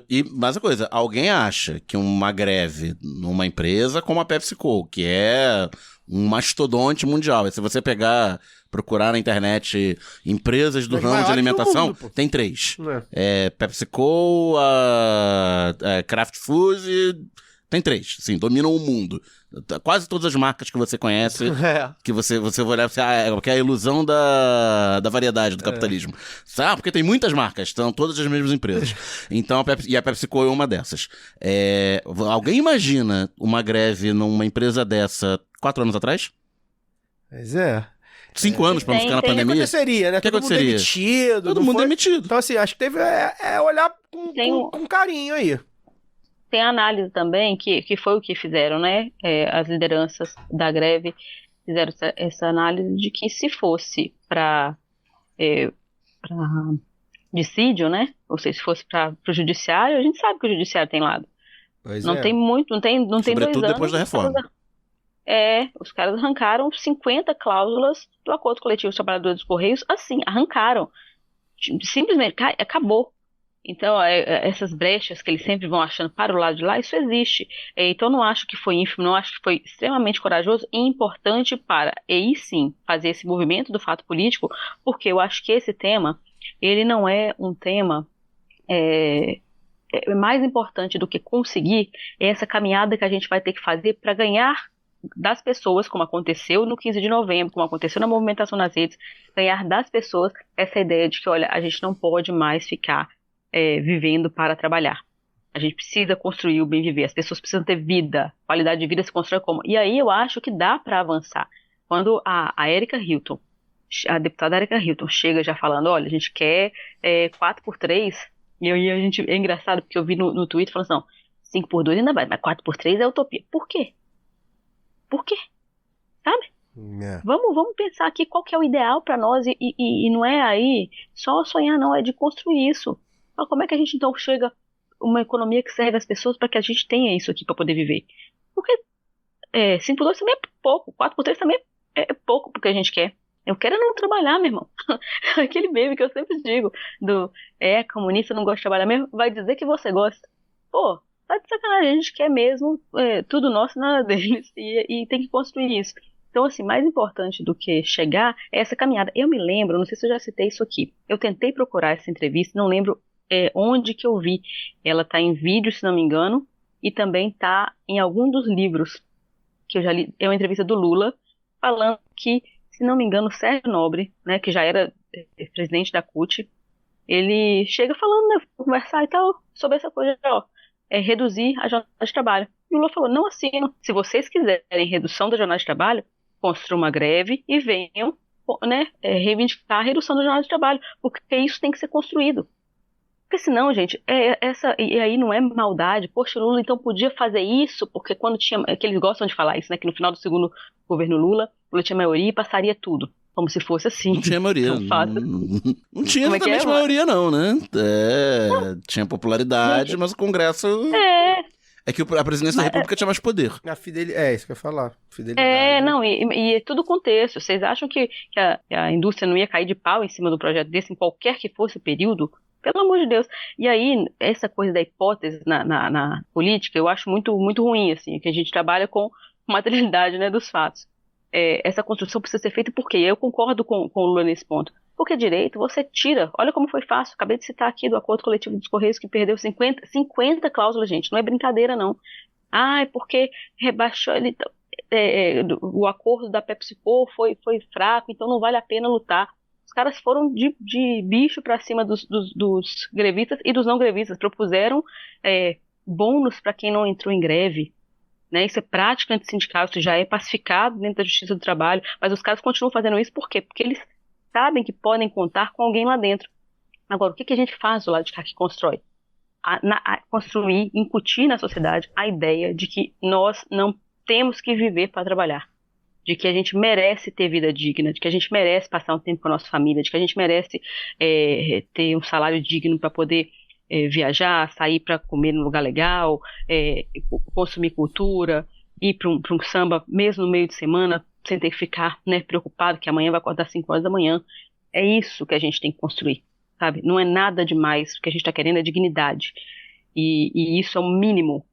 E mais uma coisa, alguém acha que uma greve numa empresa como a PepsiCo, que é um mastodonte mundial, e se você procurar na internet empresas do ramo de alimentação, mundo, tem 3. PepsiCo, Kraft Foods, tem 3, assim, dominam o mundo. Quase todas as marcas que você conhece, que você vai olhar, porque é a ilusão da variedade do capitalismo. Porque tem muitas marcas, estão todas as mesmas empresas. Então, a PepsiCo é uma dessas. Alguém imagina uma greve numa empresa dessa 4 anos atrás? Pois é. 5 anos pra não ficar na pandemia? O que aconteceria, né? Todo mundo demitido. Todo mundo demitido. Então, assim, acho que teve olhar com carinho aí. Tem a análise também, que foi o que fizeram, né? As lideranças da greve fizeram essa análise de que se fosse para dissídio, né? Ou seja, se fosse para o judiciário, a gente sabe que o judiciário tem lado. Não tem muito, não tem 2 anos. Sobretudo depois da reforma. Os caras arrancaram 50 cláusulas do Acordo Coletivo dos Trabalhadores dos Correios, assim, arrancaram. Simplesmente, acabou. Então, essas brechas que eles sempre vão achando para o lado de lá, isso existe. Então, não acho que foi ínfimo, não acho que foi extremamente corajoso e importante para, e aí sim, fazer esse movimento do fato político, porque eu acho que esse tema, ele não é um tema mais importante do que conseguir essa caminhada que a gente vai ter que fazer para ganhar das pessoas, como aconteceu no 15 de novembro, como aconteceu na movimentação nas redes, ganhar das pessoas essa ideia de que, olha, a gente não pode mais ficar vivendo para trabalhar. A gente precisa construir o bem viver, as pessoas precisam ter vida, qualidade de vida se constrói como? E aí eu acho que dá para avançar. Quando a Erika Hilton, a deputada Erika Hilton, chega já falando, olha, a gente quer 4x3, e aí é engraçado, porque eu vi no Twitter falando assim, não, 5x2 ainda vai, mas 4x3 é utopia. Por quê? Por quê? Sabe? Vamos pensar aqui qual que é o ideal para nós e não é aí só sonhar, não, é de construir isso. Mas como é que a gente então chega a uma economia que serve às pessoas para que a gente tenha isso aqui para poder viver? Porque 5x2 também é pouco, 4x3 também é pouco porque a gente quer. Eu quero não trabalhar, meu irmão. Aquele meme que eu sempre digo comunista não gosta de trabalhar mesmo, vai dizer que você gosta. Pô, tá de sacanagem, a gente quer mesmo tudo nosso, nada deles, e tem que construir isso. Então, assim, mais importante do que chegar é essa caminhada. Eu me lembro, não sei se eu já citei isso aqui, eu tentei procurar essa entrevista, não lembro onde que eu vi. Ela tá em vídeo, se não me engano, e também tá em algum dos livros que eu já li. É uma entrevista do Lula, falando que, se não me engano, o Sérgio Nobre, né, que já era presidente da CUT, ele chega falando, né, conversar e tal, sobre essa coisa, reduzir a jornada de trabalho. E o Lula falou, não assino. Se vocês quiserem redução da jornada de trabalho, construam uma greve e venham, né, reivindicar a redução da jornada de trabalho, porque isso tem que ser construído. Porque senão, gente, e aí não é maldade. Poxa, o Lula então podia fazer isso, porque quando tinha, que eles gostam de falar isso, né, que no final do segundo governo Lula tinha maioria e passaria tudo. Como se fosse assim. Não tinha maioria. Não tinha exatamente maioria, não, né? Tinha popularidade, mas o Congresso... É que a presidência da República tinha mais poder. Isso que eu ia falar. Fidelidade. Não, e é tudo contexto. Vocês acham que a indústria não ia cair de pau em cima do projeto desse, em qualquer que fosse o período? Pelo amor de Deus. E aí, essa coisa da hipótese na política, eu acho muito, muito ruim, assim, que a gente trabalha com materialidade, né, dos fatos. Essa construção precisa ser feita porque eu concordo com o Lula nesse ponto. Porque direito você tira. Olha como foi fácil. Acabei de citar aqui do Acordo Coletivo dos Correios que perdeu 50 cláusulas, gente. Não é brincadeira, não. É porque rebaixou ele. o acordo da PepsiCo foi fraco, então não vale a pena lutar. Os caras foram de bicho para cima dos grevistas e dos não grevistas, propuseram bônus para quem não entrou em greve. Né? Isso é prática antissindical, isso já é pacificado dentro da Justiça do Trabalho, mas os caras continuam fazendo isso por quê? Porque eles sabem que podem contar com alguém lá dentro. Agora, o que a gente faz do lado de cá que constrói? Construir, incutir na sociedade a ideia de que nós não temos que viver para trabalhar, de que a gente merece ter vida digna, de que a gente merece passar um tempo com a nossa família, de que a gente merece ter um salário digno para poder viajar, sair para comer num lugar legal, consumir cultura, ir para um samba mesmo no meio de semana, sem ter que ficar, né, preocupado que amanhã vai acordar 5 horas da manhã. É isso que a gente tem que construir, sabe? Não é nada demais, o que a gente está querendo é dignidade. E isso é o mínimo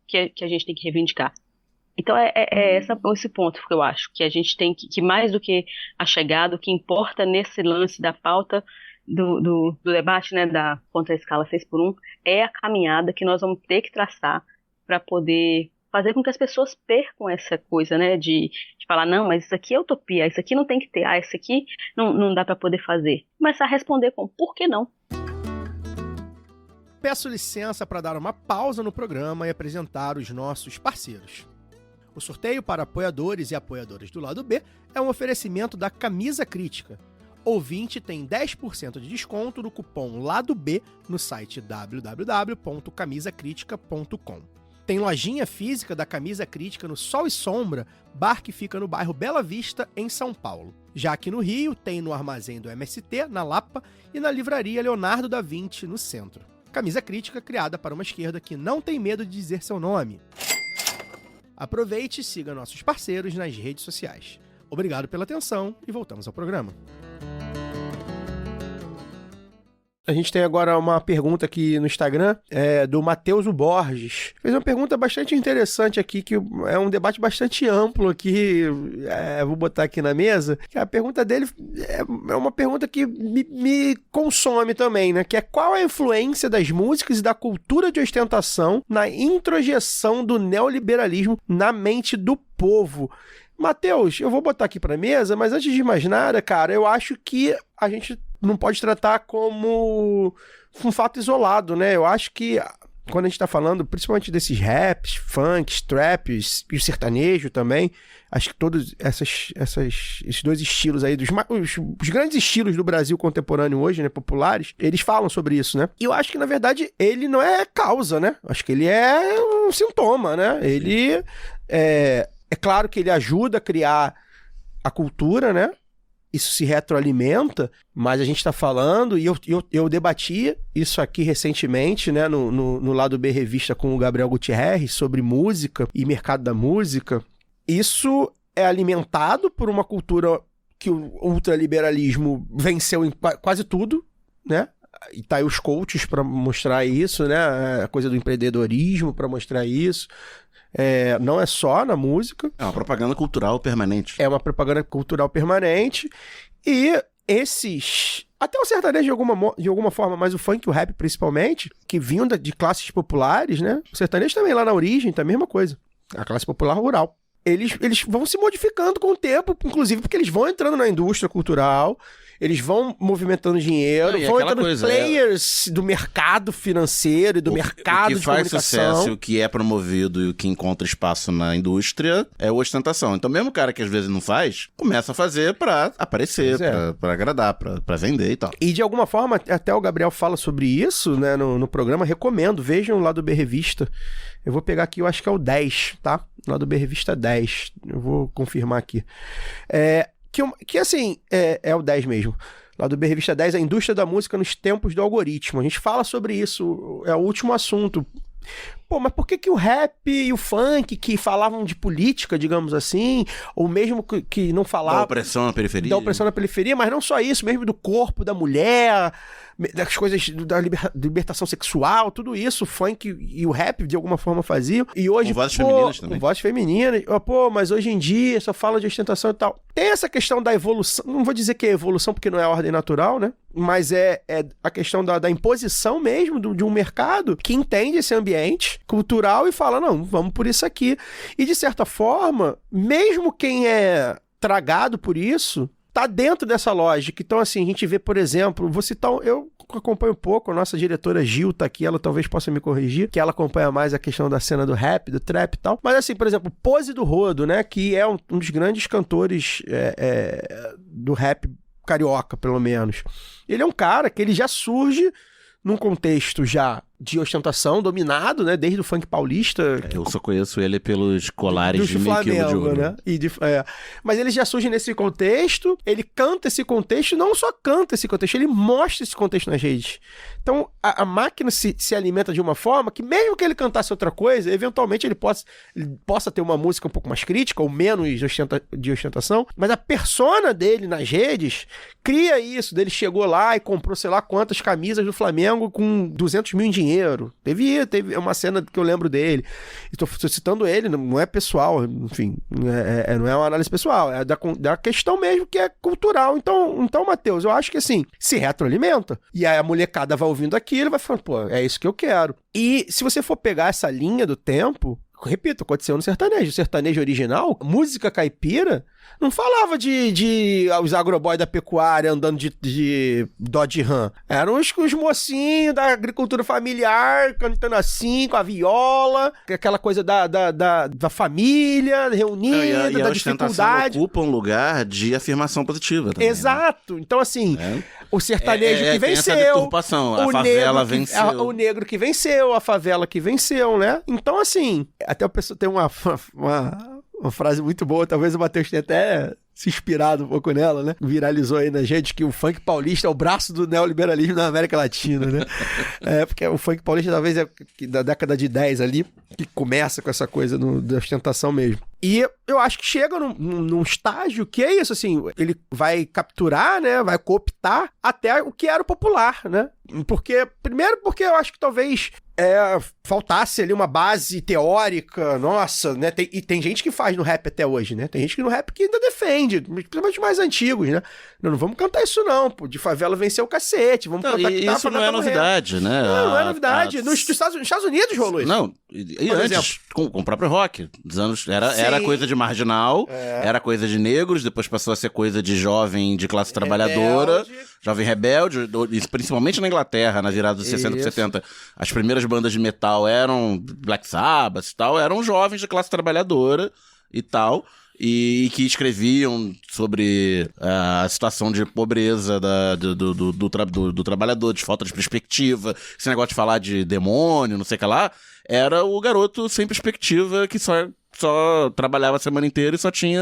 que a gente tem que reivindicar. Então esse ponto que eu acho, que a gente tem que mais do que a chegada, o que importa nesse lance da pauta do debate, né, contra a escala 6x1, é a caminhada que nós vamos ter que traçar para poder fazer com que as pessoas percam essa coisa, né, de falar, não, mas isso aqui é utopia, isso aqui não tem que ter, isso aqui não dá para poder fazer. Começar a responder com, por que não? Peço licença para dar uma pausa no programa e apresentar os nossos parceiros. O sorteio para apoiadores e apoiadoras do lado B é um oferecimento da Camisa Crítica. Ouvinte tem 10% de desconto no cupom Lado B no site www.camisacritica.com. Tem lojinha física da Camisa Crítica no Sol e Sombra, bar que fica no bairro Bela Vista, em São Paulo. Já aqui no Rio, tem no armazém do MST, na Lapa, e na livraria Leonardo da Vinci, no centro. Camisa Crítica criada para uma esquerda que não tem medo de dizer seu nome. Aproveite e siga nossos parceiros nas redes sociais. Obrigado pela atenção e voltamos ao programa. A gente tem agora uma pergunta aqui no Instagram, do Matheus Borges. Fez uma pergunta bastante interessante aqui, que é um debate bastante amplo aqui, vou botar aqui na mesa. A pergunta dele é uma pergunta que me consome também, né? Que é: qual a influência das músicas e da cultura de ostentação na introjeção do neoliberalismo na mente do povo? Matheus, eu vou botar aqui pra mesa, mas antes de mais nada, cara, eu acho que a gente não pode tratar como um fato isolado, né? Eu acho que quando a gente tá falando, principalmente desses raps, funks, traps e o sertanejo também, acho que todos esses dois estilos aí, os grandes estilos do Brasil contemporâneo hoje, né, populares, eles falam sobre isso, né? E eu acho que, na verdade, ele não é causa, né? Acho que ele é um sintoma, né? Ele é claro que ele ajuda a criar a cultura, né? Isso se retroalimenta, mas a gente está falando, e eu debati isso aqui recentemente, né, no Lado B Revista com o Gabriel Gutierrez, sobre música e mercado da música. Isso é alimentado por uma cultura que o ultraliberalismo venceu em quase tudo, né? E tá aí os coaches para mostrar isso, né? A coisa do empreendedorismo para mostrar isso. Não é só na música. É uma propaganda cultural permanente. É uma propaganda cultural permanente. E até o sertanejo de alguma forma, mas o funk e o rap principalmente, que vinham de classes populares, né? O sertanejo também lá na origem, tá a mesma coisa. A classe popular rural. Eles vão se modificando com o tempo, inclusive porque eles vão entrando na indústria cultural, eles vão movimentando dinheiro, vão entrando players do mercado financeiro e do mercado de comunicação. O que faz sucesso, o que é promovido e o que encontra espaço na indústria é ostentação. Então mesmo o cara que às vezes não faz, começa a fazer pra aparecer, pra agradar, pra vender e tal. E de alguma forma, até o Gabriel fala sobre isso, né, no programa, recomendo, vejam lá do B Revista. Eu vou pegar aqui, eu acho que é o 10, tá? Lá do B Revista 10. Eu vou confirmar aqui. Que assim, é o 10 mesmo. Lá do B Revista 10, a indústria da música nos tempos do algoritmo. A gente fala sobre isso, é o último assunto. Pô, mas por que o rap e o funk, que falavam de política, digamos assim, ou mesmo que não falavam... Da opressão na periferia. Da opressão na periferia, mas não só isso, mesmo do corpo da mulher, das coisas da libertação sexual, tudo isso, o funk e o rap de alguma forma faziam. E hoje, com vozes femininas também. Com vozes femininas. Pô, mas hoje em dia só fala de ostentação e tal. Tem essa questão da evolução, não vou dizer que é evolução porque não é a ordem natural, né? Mas é a questão da imposição mesmo de um mercado que entende esse ambiente cultural e fala, não, vamos por isso aqui. E de certa forma, mesmo quem é tragado por isso, tá dentro dessa lógica. Então, assim, a gente vê, por exemplo, vou citar, eu acompanho um pouco, a nossa diretora Gil tá aqui, ela talvez possa me corrigir, que ela acompanha mais a questão da cena do rap, do trap e tal. Mas, assim, por exemplo, Pose do Rodo, né, que é um dos grandes cantores do rap carioca, pelo menos. Ele é um cara que ele já surge num contexto já de ostentação dominado, né, desde o funk paulista. Eu só conheço ele pelos colares de meio quilo de ouro. Né? Mas ele já surge nesse contexto, ele canta esse contexto, não só canta esse contexto, ele mostra esse contexto nas redes. Então, a máquina se alimenta de uma forma que, mesmo que ele cantasse outra coisa, eventualmente ele possa ter uma música um pouco mais crítica, ou menos de ostentação, mas a persona dele nas redes cria isso. Ele chegou lá e comprou, sei lá, quantas camisas do Flamengo com 200 mil em dinheiro. Teve uma cena que eu lembro dele. Estou citando ele, não é pessoal, enfim, não é uma análise pessoal, é da questão mesmo que é cultural. Então, Matheus, eu acho que assim, se retroalimenta. E aí a molecada vai ouvindo aquilo e vai falando, pô, é isso que eu quero. E se você for pegar essa linha do tempo, repito, aconteceu no sertanejo. O sertanejo original, música caipira, não falava de os agroboys da pecuária andando de Dodge Ram. Eram os mocinhos da agricultura familiar cantando assim, com a viola, aquela coisa da família reunida, da dificuldade. Ocupa um lugar de afirmação positiva também. Exato. Né? Então, assim, o sertanejo que venceu. Tem essa deturpação. A favela venceu. O negro que venceu, a favela que venceu, né? Então, assim, até a pessoa tem uma frase muito boa, talvez o Matheus tenha até se inspirado um pouco nela, né? Viralizou aí na gente que o funk paulista é o braço do neoliberalismo na América Latina, né? Porque o funk paulista talvez é da década de 10 ali, que começa com essa coisa da ostentação mesmo. E eu acho que chega num estágio que é isso, assim, ele vai capturar, né? Vai cooptar até o que era o popular, né? Primeiro porque eu acho que talvez faltasse ali uma base teórica, nossa, né? E tem gente que faz no rap até hoje, né? Tem gente que no rap que ainda defende, principalmente mais antigos, né? Não vamos cantar isso não, pô. De favela venceu o cacete, vamos cantar que isso não é novidade, né? Não é novidade. Nos Estados Unidos rolou isso. Não, e antes, com o próprio rock, dos anos, era coisa de marginal, era coisa de negros, depois passou a ser coisa de jovem de classe trabalhadora, jovem rebelde, principalmente na Inglaterra, na virada dos 60 e 70. As primeiras bandas de metal eram Black Sabbath e tal, eram jovens de classe trabalhadora e tal, e que escreviam sobre a situação de pobreza do trabalhador, de falta de perspectiva, esse negócio de falar de demônio, não sei o que lá, era o garoto sem perspectiva que só trabalhava a semana inteira e só tinha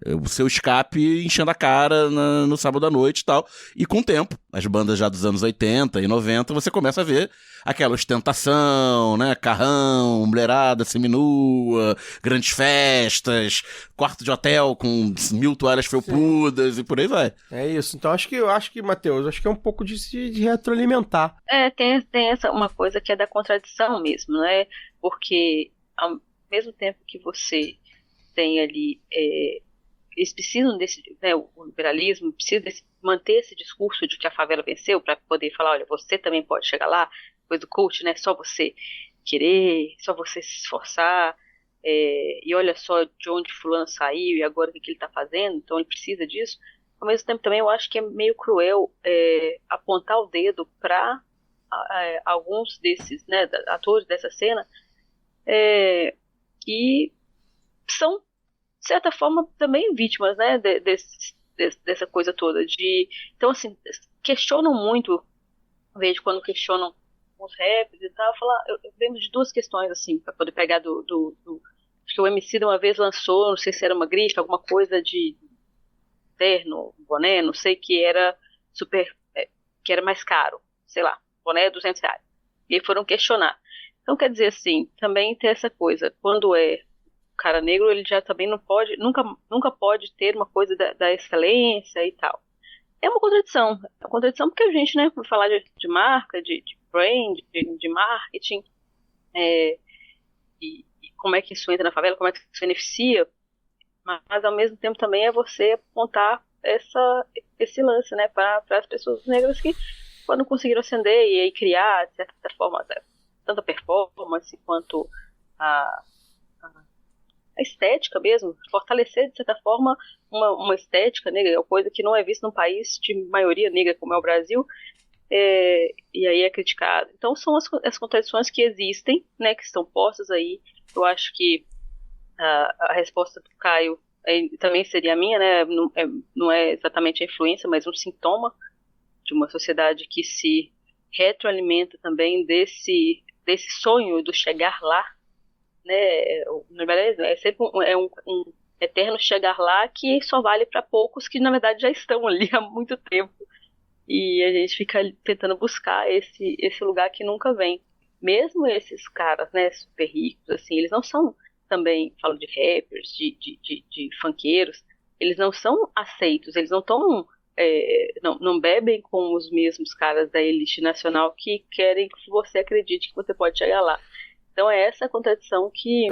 o seu escape enchendo a cara no sábado à noite e tal. E com o tempo, as bandas já dos anos 80 e 90, você começa a ver aquela ostentação, né? Carrão, mulherada seminua, grandes festas, quarto de hotel com 1000 toalhas felpudas e por aí vai. É isso. Então eu acho que, Matheus, acho que é um pouco de retroalimentar. Tem essa uma coisa que é da contradição mesmo, né? Porque ao mesmo tempo que você tem ali eles precisam desse, né, o liberalismo precisa manter esse discurso de que a favela venceu para poder falar, olha, você também pode chegar lá, depois do coach, né, só você querer, só você se esforçar, e olha só de onde fulano saiu e agora o que ele está fazendo, então ele precisa disso. Ao mesmo tempo também eu acho que é meio cruel apontar o dedo para alguns desses, né, atores dessa cena que são de certa forma também vítimas, né, dessa coisa toda então assim, questionam muito, vejo quando questionam os raps e tal, eu lembro de duas questões assim, para poder pegar acho que o Emicida uma vez lançou, não sei se era uma grife, alguma coisa de terno, boné, não sei, que era que era mais caro, sei lá, boné R$200, e aí foram questionar. Então quer dizer assim, também tem essa coisa, quando cara negro, ele já também não pode, nunca pode ter uma coisa da excelência e tal. É uma contradição. É uma contradição porque a gente, né, por falar de marca, de brand, de marketing, e como é que isso entra na favela, como é que isso beneficia, mas ao mesmo tempo também é você apontar esse lance, né, para as pessoas negras que quando conseguiram ascender e aí criar, de certa forma, tanto a performance quanto a estética mesmo, fortalecer, de certa forma, uma estética negra, é uma coisa que não é vista num país de maioria negra como é o Brasil, e aí é criticado. Então são as contradições que existem, né, que estão postas aí. Eu acho que a resposta do Caio também seria a minha, né, não é exatamente a influência, mas um sintoma de uma sociedade que se retroalimenta também desse sonho do chegar lá, né? Na verdade, é sempre um eterno chegar lá que só vale para poucos que na verdade já estão ali há muito tempo, e a gente fica tentando buscar esse lugar que nunca vem. Mesmo esses caras, né, super ricos, assim, eles não são, também falo de rappers, de funkeiros, eles não são aceitos, eles não estão não bebem com os mesmos caras da elite nacional que querem que você acredite que você pode chegar lá. Então é essa contradição que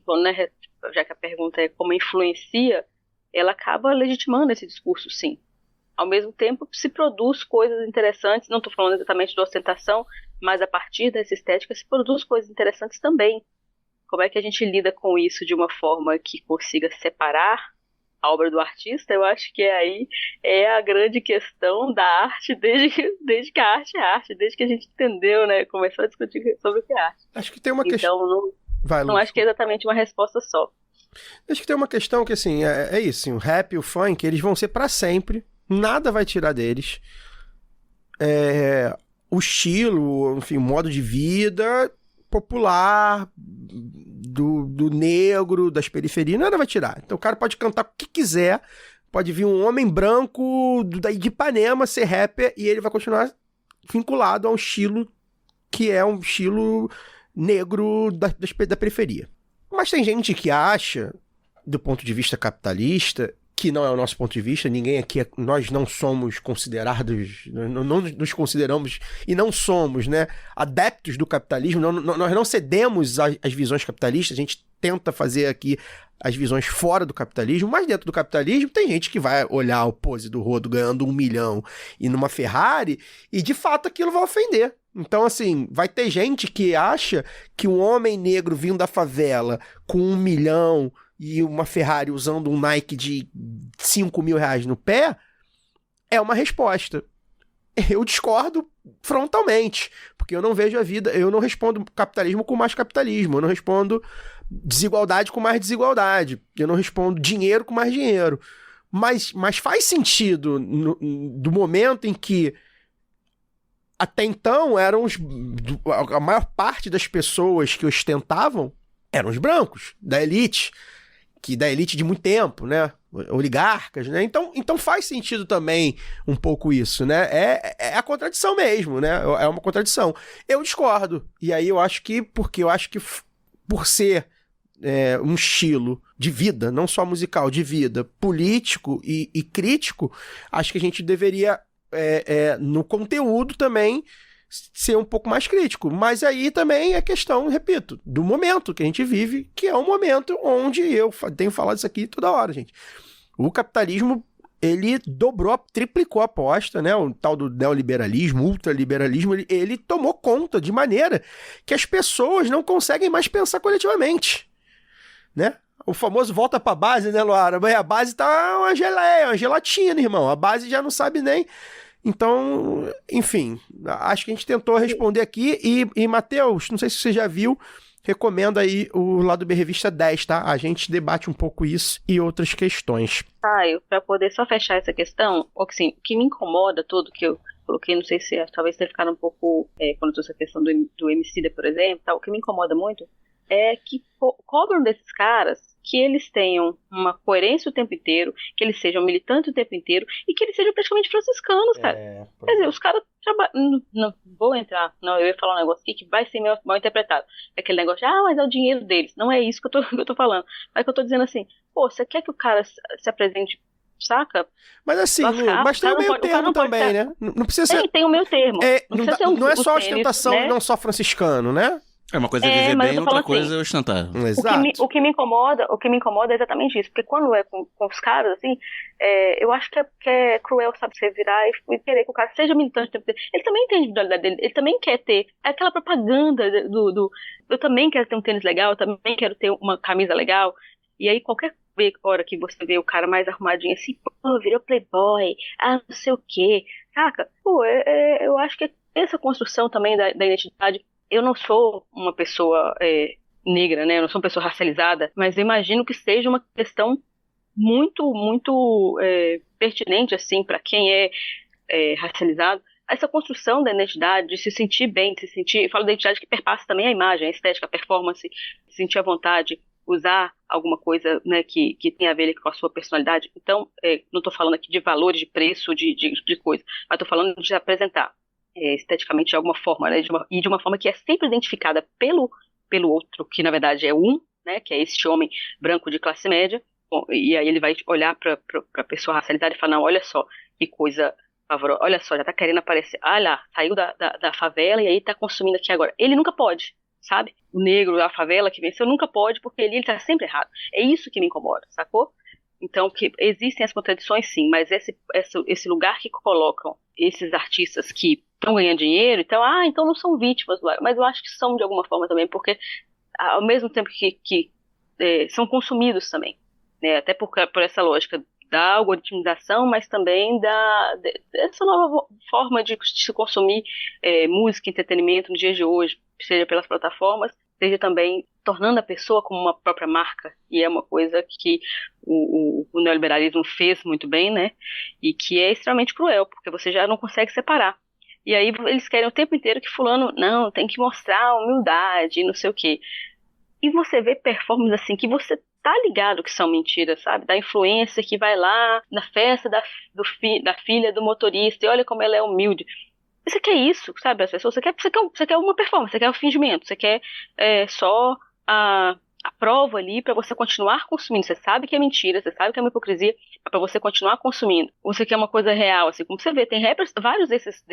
quando, né, já que a pergunta é como influencia, ela acaba legitimando esse discurso, sim. Ao mesmo tempo, se produz coisas interessantes, não estou falando exatamente de ostentação, mas a partir dessa estética se produz coisas interessantes também. Como é que a gente lida com isso de uma forma que consiga separar a obra do artista? Eu acho que aí é a grande questão da arte, desde que a arte é arte, desde que a gente entendeu, né, começou a discutir sobre o que é arte. Acho que tem uma questão... Então, não acho que é exatamente uma resposta só. Acho que tem uma questão que, assim, é isso, assim, o rap e o funk, eles vão ser pra sempre, nada vai tirar deles. O estilo, enfim, o modo de vida popular do negro, das periferias, nada vai tirar. Então o cara pode cantar o que quiser, pode vir um homem branco de Ipanema ser rapper e ele vai continuar vinculado a um estilo que é um estilo negro da periferia. Mas tem gente que acha, do ponto de vista capitalista, que não é o nosso ponto de vista, ninguém aqui, nós não somos considerados, não nos consideramos e não somos, né, adeptos do capitalismo, nós não cedemos às visões capitalistas, a gente tenta fazer aqui as visões fora do capitalismo, mas dentro do capitalismo tem gente que vai olhar o pose do Rodo ganhando 1 milhão e numa Ferrari e de fato aquilo vai ofender. Então, assim, vai ter gente que acha que um homem negro vindo da favela com 1 milhão e uma Ferrari usando um Nike de 5 mil reais no pé é uma resposta. Eu discordo frontalmente, porque eu não vejo a vida, eu não respondo capitalismo com mais capitalismo, eu não respondo desigualdade com mais desigualdade, eu não respondo dinheiro com mais dinheiro. Mas faz sentido do momento em que até então a maior parte das pessoas que ostentavam eram os brancos, da elite de muito tempo, né? Oligarcas, né? Então faz sentido também um pouco isso, né? É a contradição mesmo, né? É uma contradição. Eu discordo. E aí porque eu acho que por ser um estilo de vida, não só musical, de vida, político e crítico, acho que a gente deveria, no conteúdo também, ser um pouco mais crítico. Mas aí também é questão, repito, do momento que a gente vive, que é um momento onde eu tenho falado isso aqui toda hora, gente. O capitalismo, ele triplicou a aposta, né? O tal do neoliberalismo, ultraliberalismo, ele tomou conta de maneira que as pessoas não conseguem mais pensar coletivamente, né? O famoso volta pra base, né, Luara? A base tá uma geleia, uma gelatina, irmão. A base já não sabe nem... Então, enfim, acho que a gente tentou responder aqui. E Matheus, não sei se você já viu, recomendo aí o Lado B Revista 10, tá? A gente debate um pouco isso e outras questões. Para poder só fechar essa questão, assim, o que me incomoda tudo, que eu coloquei, não sei se talvez tenha ficado um pouco, quando eu trouxe a questão do Emicida, por exemplo, tá, o que me incomoda muito é que cobram desses caras que eles tenham uma coerência o tempo inteiro, que eles sejam militantes o tempo inteiro e que eles sejam praticamente franciscanos, cara. Quer dizer, os caras trabalham... Não vou entrar... Não, eu ia falar um negócio aqui que vai ser mal interpretado. Aquele negócio de, mas é o dinheiro deles. Não é isso que eu tô falando. Mas que eu tô dizendo assim, pô, você quer que o cara se apresente saca? Mas assim, Lascar, mas tem o meio termo também, né? Não precisa ser... Tem o meio termo. Não é só tênis, ostentação, né? e não só franciscano, né? É uma coisa é viver bem, outra assim, coisa é ostentar. Exato. O que me incomoda é exatamente isso. Porque quando é com os caras, assim, eu acho que é cruel, sabe, você virar e querer que o cara seja militante o tempo inteiro. Ele também tem a individualidade dele, ele também quer ter aquela propaganda eu também quero ter um tênis legal, eu também quero ter uma camisa legal. E aí qualquer hora que você vê o cara mais arrumadinho assim, pô, virou playboy, não sei o quê, saca? Pô, eu acho que essa construção também da identidade. Eu não sou uma pessoa negra, né? Eu não sou uma pessoa racializada, mas eu imagino que seja uma questão muito, muito pertinente, assim, para quem é racializado. Essa construção da identidade, de se sentir bem, de se sentir... Eu falo da identidade que perpassa também a imagem, a estética, a performance, se sentir à vontade, usar alguma coisa, né, que tem a ver com a sua personalidade. Então, não estou falando aqui de valores, de preço, de coisa, mas estou falando de apresentar. Esteticamente de alguma forma, né? De uma forma que é sempre identificada pelo outro, que na verdade é né? Que é este homem branco de classe média. Bom, e aí ele vai olhar para a pessoa racializada e falar, não, olha só, que coisa pavorosa, olha só, já tá querendo aparecer, lá, saiu da favela e aí tá consumindo aqui agora. Ele nunca pode, sabe? O negro da favela que venceu nunca pode, porque ele tá sempre errado. É isso que me incomoda, sacou? Então, que existem as contradições, sim, mas esse lugar que colocam esses artistas que estão ganhando dinheiro, então não são vítimas, mas eu acho que são de alguma forma também, porque ao mesmo tempo que são consumidos também, né? Até por essa lógica da algoritmização, mas também dessa nova forma de se consumir música e entretenimento nos dias de hoje, seja pelas plataformas, seja também tornando a pessoa como uma própria marca, e é uma coisa que o neoliberalismo fez muito bem, né, e que é extremamente cruel, porque você já não consegue separar. E aí eles querem o tempo inteiro que fulano, não, tem que mostrar humildade, não sei o quê. E você vê performances assim, que você tá ligado que são mentiras, sabe? Da influencer que vai lá na festa da filha do motorista, e olha como ela é humilde. Você quer isso, sabe? As pessoas, você quer uma performance, você quer um fingimento, você quer só a prova ali para você continuar consumindo. Você sabe que é mentira, você sabe que é uma hipocrisia, para você continuar consumindo. Você quer uma coisa real, assim, como você vê, tem rappers, vários desses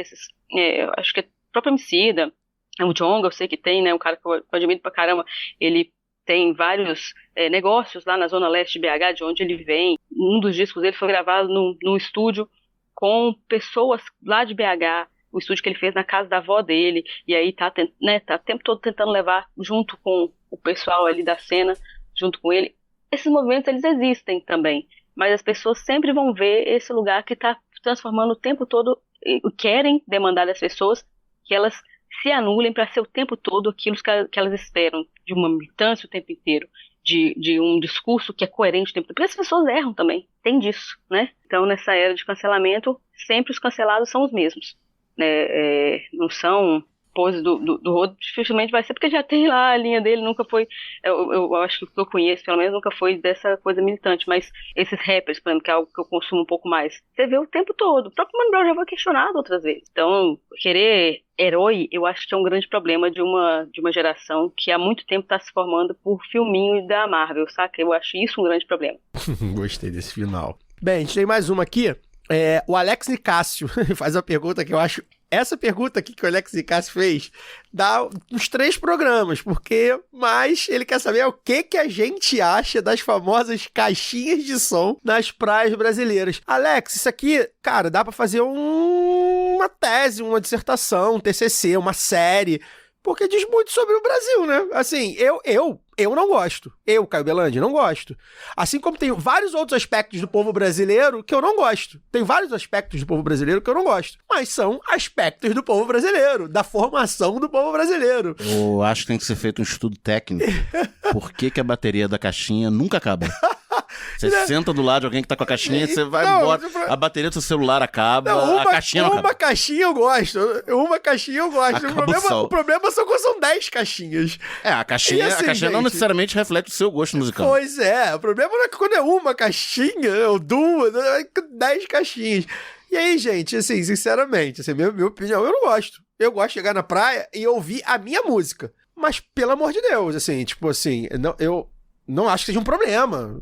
acho que é o próprio Emicida, o Djonga, eu sei que tem, né, um cara que eu admiro pra caramba, ele tem vários negócios lá na zona leste de BH, de onde ele vem. Um dos discos dele foi gravado num estúdio com pessoas lá de BH, o estúdio que ele fez na casa da avó dele, e aí tá o tempo todo tentando levar junto com o pessoal ali da cena, junto com ele. Esses movimentos, eles existem também, mas as pessoas sempre vão ver esse lugar que está transformando o tempo todo, querem demandar das pessoas que elas se anulem para ser o tempo todo aquilo que elas esperam de uma militância o tempo inteiro, de um discurso que é coerente o tempo inteiro. Porque as pessoas erram também, tem disso, né? Então, nessa era de cancelamento, sempre os cancelados são os mesmos. Não são pose do Rodo, dificilmente vai ser, porque já tem lá a linha dele, nunca foi, eu acho que o que eu conheço, pelo menos, nunca foi dessa coisa militante, mas esses rappers, por exemplo, que é algo que eu consumo um pouco mais, você vê o tempo todo. O próprio Mano Brown já foi questionado outras vezes. Então, querer herói, eu acho que é um grande problema de uma geração que há muito tempo está se formando por filminho da Marvel, saca? Eu acho isso um grande problema. Gostei desse final. Bem, a gente tem mais uma aqui. O Alex Nicásio faz uma pergunta que eu acho... Essa pergunta aqui que o Alex Nicásio fez dá uns 3 programas, mas ele quer saber o que a gente acha das famosas caixinhas de som nas praias brasileiras. Alex, isso aqui, cara, dá pra fazer uma tese, uma dissertação, um TCC, uma série, porque diz muito sobre o Brasil, né? Assim, eu não gosto. Eu, Caio Belandi, não gosto. Assim como tem vários outros aspectos do povo brasileiro que eu não gosto. Tem vários aspectos do povo brasileiro que eu não gosto. Mas são aspectos do povo brasileiro, da formação do povo brasileiro. Eu acho que tem que ser feito um estudo técnico. Por que a bateria da caixinha nunca acaba? Você senta do lado de alguém que tá com a caixinha, você vai embora, a bateria do seu celular acaba, a caixinha não acaba. Uma caixinha eu gosto. O problema são quando são 10 caixinhas. A caixinha, assim, a caixinha não necessariamente reflete o seu gosto musical. Pois é, o problema não é que quando é uma caixinha, ou 2, é 10 caixinhas. E aí, gente, assim, sinceramente, assim, minha opinião, eu não gosto. Eu gosto de chegar na praia e ouvir a minha música. Mas, pelo amor de Deus, assim, tipo assim, não acho que seja um problema.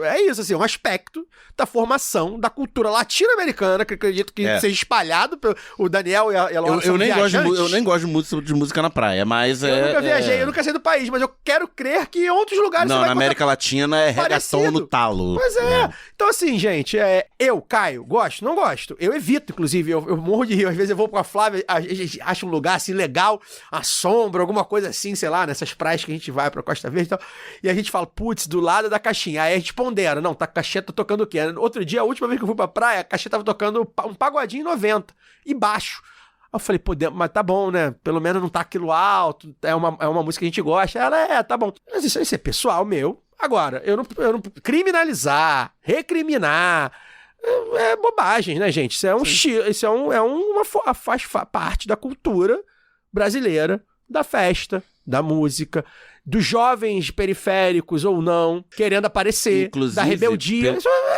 É isso, assim, um aspecto da formação da cultura latino-americana, que eu acredito que seja espalhado pelo o Daniel e a Laura eu nem gosto de música na praia, mas eu nunca viajei, eu nunca saí do país, mas eu quero crer que em outros lugares não, você vai na América Latina é reggaeton no talo. Pois é. Então, assim, gente, eu, Caio, gosto? Não gosto. Eu evito, inclusive, eu morro de rir. Às vezes eu vou com a Flávia, a gente acha um lugar, assim, legal, a sombra, alguma coisa assim, sei lá, nessas praias que a gente vai pra Costa Verde e tal, e a gente fala, putz, do lado da caixinha. Aí a gente pondera, não, tá, a caixinha tá tocando o quê? Outro dia, a última vez que eu fui pra praia, a caixinha tava tocando um pagodinho 90, e baixo. Aí eu falei, pô, mas tá bom, né? Pelo menos não tá aquilo alto, é uma música que a gente gosta. Ela tá bom. Mas isso é pessoal meu. Agora, eu não criminalizar, recriminar, é bobagem, né, gente? Isso é um estilo, isso faz parte da cultura brasileira, da festa, da música, dos jovens periféricos ou não, querendo aparecer, inclusive, da rebeldia.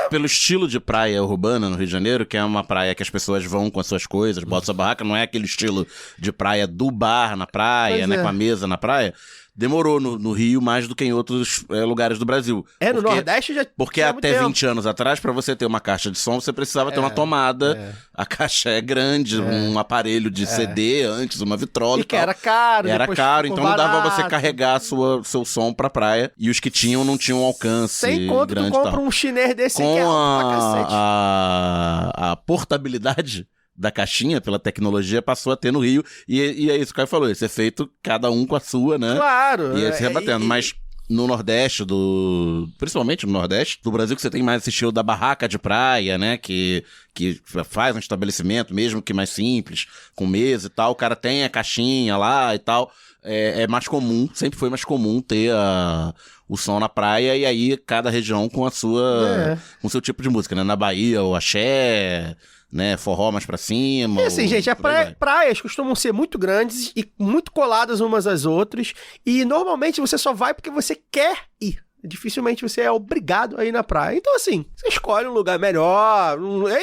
Pelo estilo de praia urbana no Rio de Janeiro, que é uma praia que as pessoas vão com as suas coisas, botam sua barraca, não é aquele estilo de praia do bar na praia, né, com a mesa na praia. Demorou no Rio mais do que em outros lugares do Brasil. No Nordeste já... Porque até 20 anos atrás, pra você ter uma caixa de som, você precisava ter uma tomada. A caixa é grande, um aparelho de CD antes, uma vitrola e que era caro. Era caro, então não dava pra você carregar seu som pra praia. E os que tinham, não tinham alcance sem conta, grande. Tu compra um chinês desse com que é alto pra cacete. A portabilidade da caixinha, pela tecnologia, passou a ter no Rio. E é isso que o Caio falou, esse efeito, cada um com a sua, né? Claro. E aí se rebatendo. Mas no Nordeste, principalmente no Nordeste do Brasil, que você tem mais esse estilo da barraca de praia, né? Que faz um estabelecimento, mesmo que mais simples, com mesa e tal. O cara tem a caixinha lá e tal. É mais comum, sempre foi mais comum ter o som na praia, e aí cada região com com o seu tipo de música, né? Na Bahia, o axé, né, forró mais pra cima. É assim, gente, praias costumam ser muito grandes e muito coladas umas às outras, e normalmente você só vai porque você quer ir. Dificilmente você é obrigado a ir na praia. Então, assim, você escolhe um lugar melhor.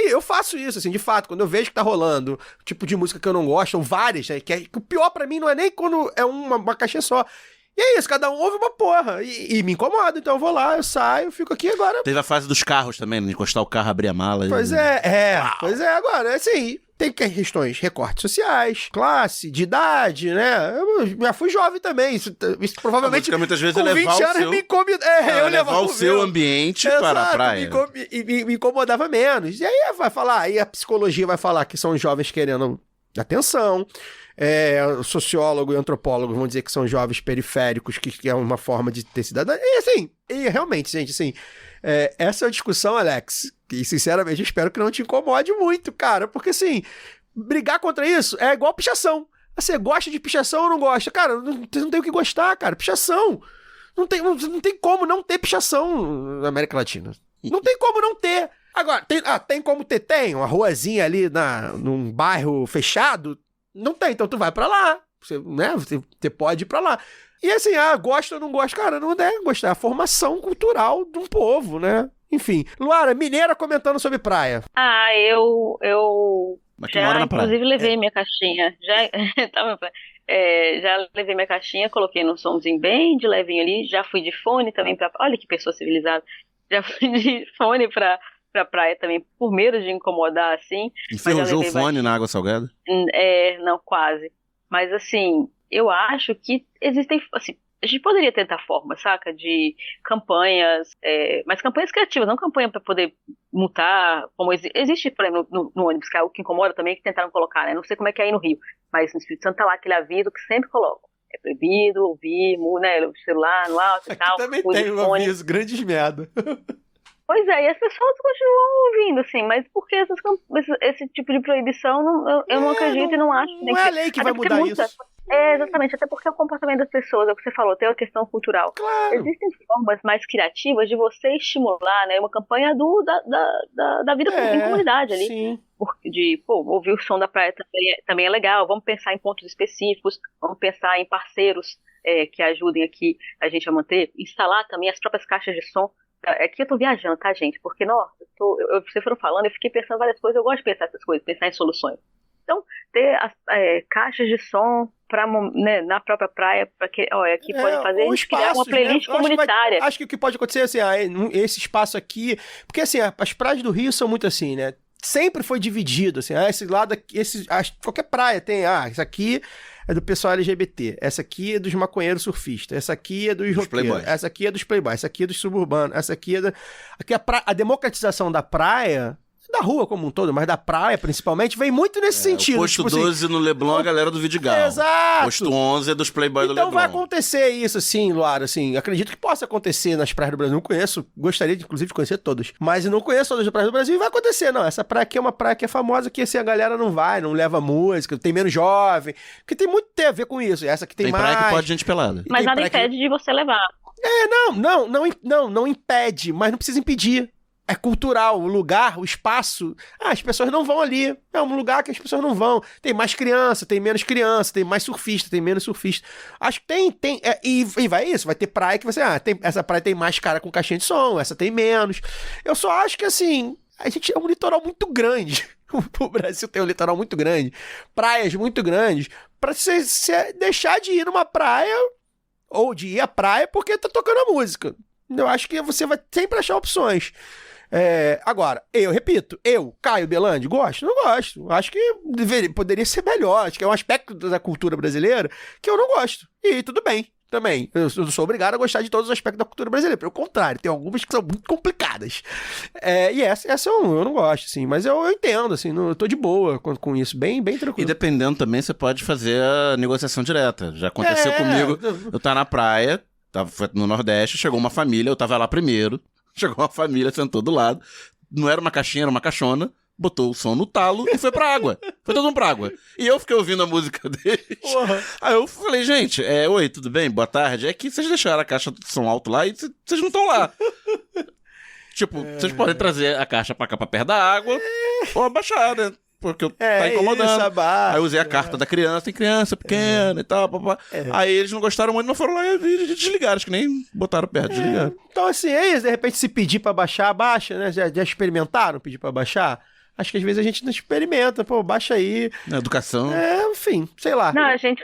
Eu faço isso, assim, de fato. Quando eu vejo que tá rolando tipo de música que eu não gosto, ou várias, né, que o pior pra mim não é nem quando é uma caixinha só. E é isso, cada um ouve uma porra. E me incomoda, então eu vou lá, eu saio, fico aqui agora. Teve a fase dos carros também, né? Encostar o carro, abrir a mala. Pois pois é, agora, assim, tem questões, recortes sociais, classe, de idade, né? Eu já fui jovem também, isso provavelmente muitas vezes com 20 anos seu... me incomodava. Eu levar o seu ambiente para a praia. Me incomodava menos. E aí vai falar, aí a psicologia vai falar que são jovens querendo atenção. O sociólogo e antropólogo vão dizer que são jovens periféricos, que é uma forma de ter cidadania. E assim, realmente, gente, assim, essa é uma discussão, Alex, que sinceramente eu espero que não te incomode muito, cara, porque assim, brigar contra isso é igual pichação. Você gosta de pichação ou não gosta? Cara, não tem o que gostar, cara, pichação. Não tem como não ter pichação na América Latina. Não tem como não ter. Agora, tem como ter? Tem uma ruazinha ali num bairro fechado? Não tem, então tu vai pra lá, você pode ir pra lá. E assim, gosta ou não gosta? Cara, não deve gostar, é a formação cultural de um povo, né? Enfim. Luara, mineira comentando sobre praia. Eu Mas tu mora na praia. Inclusive levei minha caixinha, já levei minha caixinha, coloquei num somzinho bem de levinho ali, já fui de fone também olha que pessoa civilizada, já fui de fone pra praia também, por medo de incomodar, assim. Enferrujou o fone na água salgada? Não, quase. Mas, assim, eu acho que existem, assim, a gente poderia tentar formas, saca? De campanhas, mas campanhas criativas, não campanha para poder multar, como existe, por exemplo, no ônibus, que é algo que incomoda também, que tentaram colocar, né? Não sei como é que é aí no Rio, mas no Espírito Santo tá lá aquele aviso que sempre colocam. É proibido ouvir, né, o celular no alto e tal. Aqui também tem um aviso, grandes merda. Pois é, e as pessoas continuam ouvindo, assim, mas por que esse tipo de proibição eu não acredito e não acho que não é a lei que vai mudar isso. Exatamente, até porque é o comportamento das pessoas, é o que você falou, tem uma questão cultural. Claro. Existem formas mais criativas de você estimular, né, uma campanha da vida em comunidade ali. Sim. Ouvir o som da praia também é legal, vamos pensar em pontos específicos, vamos pensar em parceiros que ajudem aqui a gente a manter, instalar também as próprias caixas de som. Aqui eu tô viajando, tá, gente? Porque, nossa, vocês foram falando, eu fiquei pensando várias coisas, eu gosto de pensar essas coisas, pensar em soluções. Então, ter as caixas de som né, na própria praia, para que, olha, aqui pode fazer, a gente criar uma playlist comunitária. Acho que o que pode acontecer assim, esse espaço aqui, porque assim, as praias do Rio são muito assim, né? Sempre foi dividido, assim, esse lado aqui, qualquer praia tem, isso aqui é do pessoal LGBT, essa aqui é dos maconheiros surfistas, essa aqui é dos roqueiros, essa aqui é dos playboys, essa aqui é dos suburbanos, essa aqui é a democratização da praia, da rua como um todo, mas da praia principalmente, vem muito nesse sentido. O posto tipo 12 no Leblon, a galera do Vidigal. Exato. Posto 11 é dos playboys do Leblon. Então vai acontecer isso, assim, Luara, assim, acredito que possa acontecer nas praias do Brasil. Não conheço, gostaria, inclusive, de conhecer todas, mas eu não conheço todas as praias do Brasil e vai acontecer, não. Essa praia aqui é uma praia que é famosa, que assim, a galera não vai, não leva música, tem menos jovem, porque tem muito a ver com isso. Essa aqui tem mais. Tem praia que pode gente pelada. Mas nada impede de você levar. Não impede, mas não precisa impedir. É cultural, o lugar, o espaço. As pessoas não vão ali. É um lugar que as pessoas não vão. Tem mais criança, tem menos criança, tem mais surfista, tem menos surfista. Acho que tem. E vai isso, vai ter praia que você. Essa praia tem mais cara com caixinha de som, essa tem menos. Eu só acho que assim, a gente é um litoral muito grande. O Brasil tem um litoral muito grande, praias muito grandes, pra você deixar de ir numa praia ou de ir à praia porque tá tocando a música. Eu acho que você vai sempre achar opções. Agora, eu repito, Caio Belandi, gosto? Não gosto. Acho que poderia ser melhor. Acho que é um aspecto da cultura brasileira que eu não gosto. E tudo bem, também. Eu não sou obrigado a gostar de todos os aspectos da cultura brasileira. Pelo contrário, tem algumas que são muito complicadas. E essa eu não gosto, assim. Mas eu entendo, assim, eu tô de boa com isso. Bem, bem tranquilo. E dependendo também, você pode fazer a negociação direta. Já aconteceu comigo. Eu tava na praia, tava no Nordeste, chegou uma família, eu tava lá primeiro. Chegou uma família, sentou do lado. Não era uma caixinha, era uma caixona. Botou o som no talo e foi pra água. Foi todo mundo pra água. E eu fiquei ouvindo a música deles. Porra. Aí eu falei, gente, oi, tudo bem? Boa tarde. É que vocês deixaram a caixa de som alto lá e vocês não estão lá. Tipo, vocês podem trazer a caixa pra cá, pra perto da água, ou abaixar, né? Porque tá incomodando. Isso, aí eu usei a carta da criança, tem criança pequena e tal, papá. Aí eles não gostaram muito, não foram lá e desligaram, acho que nem botaram perto, desligaram. Então assim, isso, de repente se pedir pra baixar, baixa, né? Já experimentaram pedir pra baixar? Acho que às vezes a gente não experimenta, baixa aí. Na educação. Enfim, sei lá. Não, a gente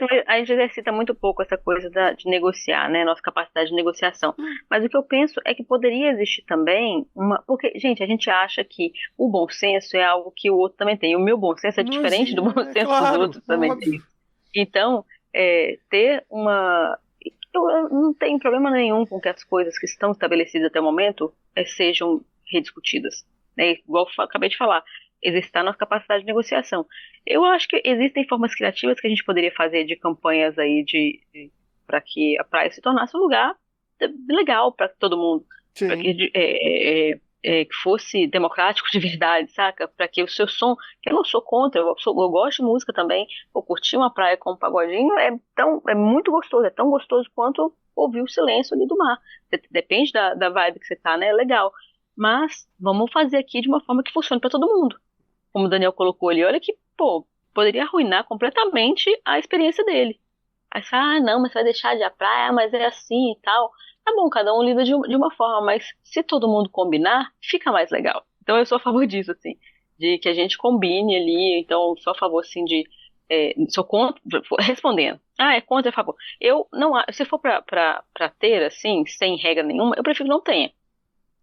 exercita muito pouco essa coisa de negociar, né? Nossa capacidade de negociação. Mas o que eu penso é que poderia existir também porque, gente, a gente acha que o bom senso é algo que o outro também tem. O meu bom senso é diferente do bom senso dos outros também. Então, ter uma... Eu não tenho problema nenhum com que as coisas que estão estabelecidas até o momento sejam rediscutidas. Igual eu acabei de falar, exercitar nossa capacidade de negociação. Eu acho que existem formas criativas que a gente poderia fazer de campanhas aí para que a praia se tornasse um lugar legal para todo mundo, para que fosse democrático de verdade, saca? Para que o seu som, que eu não sou contra, eu gosto de música também, eu curti uma praia com um pagodinho, é muito gostoso, é tão gostoso quanto ouvir o silêncio ali do mar. Depende da vibe que você tá, né? É legal. Mas vamos fazer aqui de uma forma que funcione para todo mundo. Como o Daniel colocou ali, olha que, poderia arruinar completamente a experiência dele. Aí você fala, não, mas você vai deixar de ir à praia, mas é assim e tal. Tá bom, cada um lida de uma forma, mas se todo mundo combinar, fica mais legal. Então eu sou a favor disso, assim, de que a gente combine ali. Então, sou a favor, assim, sou contra, respondendo. É contra, é a favor. Eu não, se for pra ter, assim, sem regra nenhuma, eu prefiro que não tenha,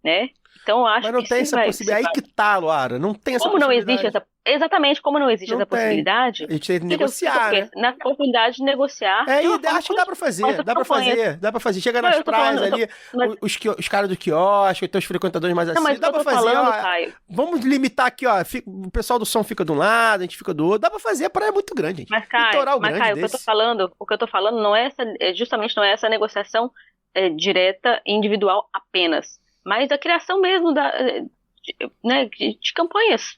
né? Então, eu acho mas não que tem essa possibilidade. Aí que tá, Luara. Não tem essa como possibilidade. Não existe exatamente como não existe essa possibilidade. A gente tem que negociar, né? Na oportunidade de negociar. Acho que dá pra fazer. Dá pra fazer. Chega nas praias ali, os caras do quiosque, então os frequentadores mais assim. Dá pra fazer, Caio. Vamos limitar aqui, ó. O pessoal do som fica de um lado, a gente fica do outro. Dá pra fazer, a praia é muito grande, gente. Mas, Caio, o que eu tô falando não é justamente não é essa negociação direta e individual apenas. Mas a criação mesmo de campanhas.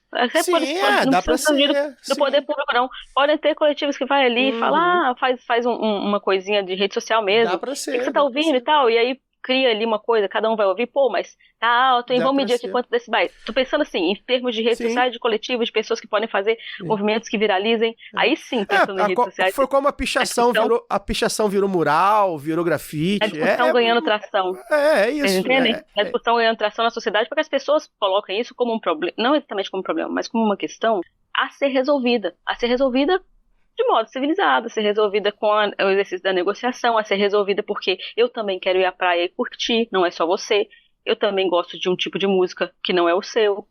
Dá pra ser. Do poder público, não. Podem ter coletivos que vai ali e fala, faz uma coisinha de rede social mesmo. Dá pra ser. O que você tá ouvindo e tal? E aí cria ali uma coisa, cada um vai ouvir, mas tá alto, e vamos medir aqui quanto decibéis. Tô pensando assim, em termos de redes sociais, de coletivos, de pessoas que podem fazer movimentos que viralizem. Aí sim, pensando em redes sociais. Foi como a pichação virou mural, virou grafite. A discussão ganhando tração. É isso. Vocês entendem? A discussão ganhando tração na sociedade, porque as pessoas colocam isso como um problema, não exatamente como um problema, mas como uma questão a ser resolvida de modo civilizado, a ser resolvida com o exercício da negociação, a ser resolvida porque eu também quero ir à praia e curtir, não é só você. Eu também gosto de um tipo de música que não é o seu,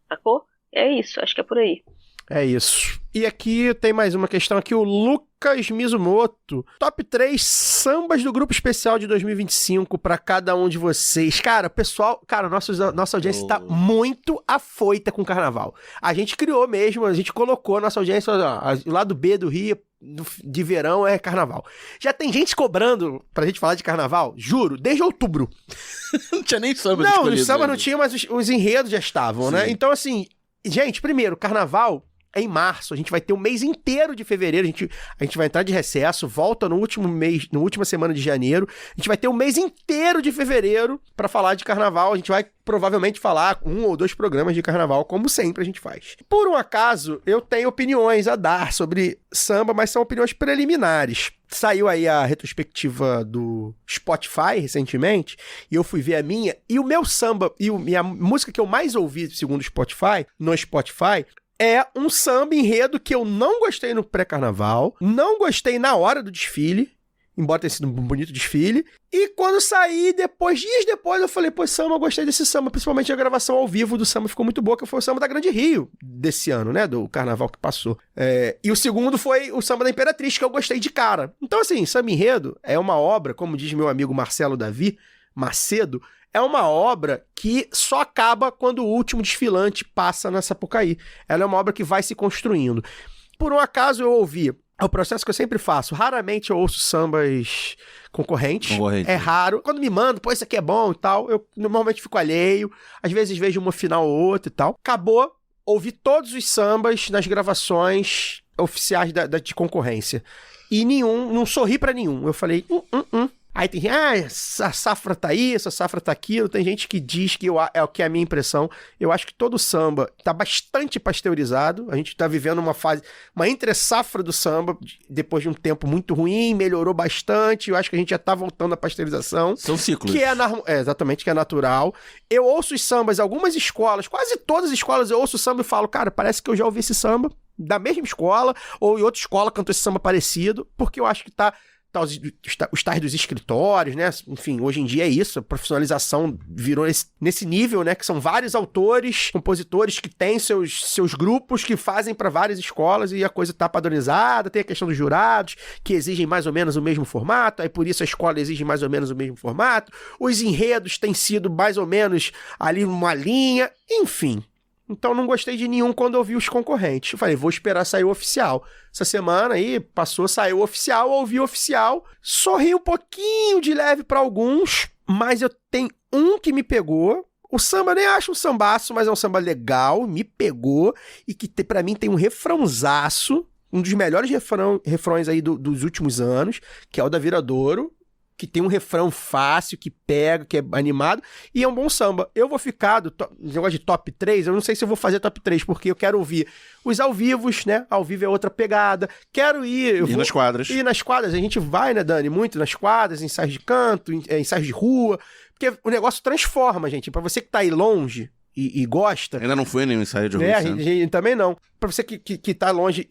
sacou? É isso, acho que é por aí. É isso. E aqui tem mais uma questão aqui, o Lucas Mizumoto. Top 3 sambas do grupo especial de 2025 pra cada um de vocês. Cara, pessoal, nossa audiência tá muito afoita com o carnaval. A gente criou mesmo, a gente colocou a nossa audiência, o lado B do Rio de verão é carnaval. Já tem gente cobrando pra gente falar de carnaval, juro, desde outubro. Não tinha nem samba Não, escolhido, os sambas né? não tinha, mas os enredos já estavam, Sim. né? Então, assim, gente, primeiro, carnaval é em março, a gente vai ter um mês inteiro de fevereiro, a gente vai entrar de recesso, volta no último mês, na última semana de janeiro, a gente vai ter um mês inteiro de fevereiro pra falar de carnaval, a gente vai provavelmente falar 1 ou 2 programas de carnaval, como sempre a gente faz. Por um acaso, eu tenho opiniões a dar sobre samba, mas são opiniões preliminares. Saiu aí a retrospectiva do Spotify recentemente, e eu fui ver a minha, e o meu samba, e a música que eu mais ouvi, segundo o Spotify, no Spotify, é um samba enredo que eu não gostei no pré-carnaval, não gostei na hora do desfile, embora tenha sido um bonito desfile, e quando saí, dias depois, eu falei, pô, samba, eu gostei desse samba, principalmente a gravação ao vivo do samba ficou muito boa, que foi o samba da Grande Rio desse ano, né, do carnaval que passou. E o segundo foi o samba da Imperatriz, que eu gostei de cara. Então, assim, samba enredo é uma obra, como diz meu amigo Marcelo Davi Macedo, é uma obra que só acaba quando o último desfilante passa na Sapucaí. Ela é uma obra que vai se construindo. Por um acaso eu ouvi, é o processo que eu sempre faço, raramente eu ouço sambas concorrentes. É raro. Quando me mandam, pô, isso aqui é bom e tal, eu normalmente fico alheio, às vezes vejo uma final ou outra e tal. Acabou, ouvi todos os sambas nas gravações oficiais de concorrência. E não sorri pra nenhum. Eu falei, Aí tem gente, essa safra tá aí, essa safra tá aquilo. Tem gente que diz que é o que é a minha impressão. Eu acho que todo samba tá bastante pasteurizado. A gente tá vivendo uma fase, uma entre-safra do samba, depois de um tempo muito ruim, melhorou bastante. Eu acho que a gente já tá voltando à pasteurização. São ciclos. Que exatamente, que é natural. Eu ouço os sambas, algumas escolas, quase todas as escolas eu ouço o samba e falo, cara, parece que eu já ouvi esse samba da mesma escola, ou em outra escola cantou esse samba parecido, porque eu acho que tá os tais dos escritórios, né? Enfim, hoje em dia é isso, a profissionalização virou nesse nível, né? Que são vários autores, compositores que têm seus grupos que fazem para várias escolas e a coisa tá padronizada, tem a questão dos jurados, que exigem mais ou menos o mesmo formato, aí por isso a escola exige mais ou menos o mesmo formato, os enredos têm sido mais ou menos ali uma linha, enfim. Então não gostei de nenhum quando eu vi os concorrentes. Eu falei, vou esperar sair o oficial. Essa semana aí, passou, saiu o oficial, ouvi o oficial, sorri um pouquinho de leve pra alguns, mas eu tenho um que me pegou. O samba eu nem acho um sambaço, mas é um samba legal, me pegou, e que pra mim tem um refrãozaço, um dos melhores refrões aí dos últimos anos, que é o da Viradouro, que tem um refrão fácil, que pega, que é animado, e é um bom samba. Eu vou ficar no negócio de top 3, eu não sei se eu vou fazer top 3, porque eu quero ouvir os ao vivos, né? Ao vivo é outra pegada. Quero ir... nas quadras. Ir nas quadras. A gente vai, né, Dani? Muito nas quadras, ensaios de canto, ensaios de rua, porque o negócio transforma, gente. Pra você que tá aí longe e gosta... Ainda não foi nenhum ensaio de rua. A gente também não. Pra você que tá longe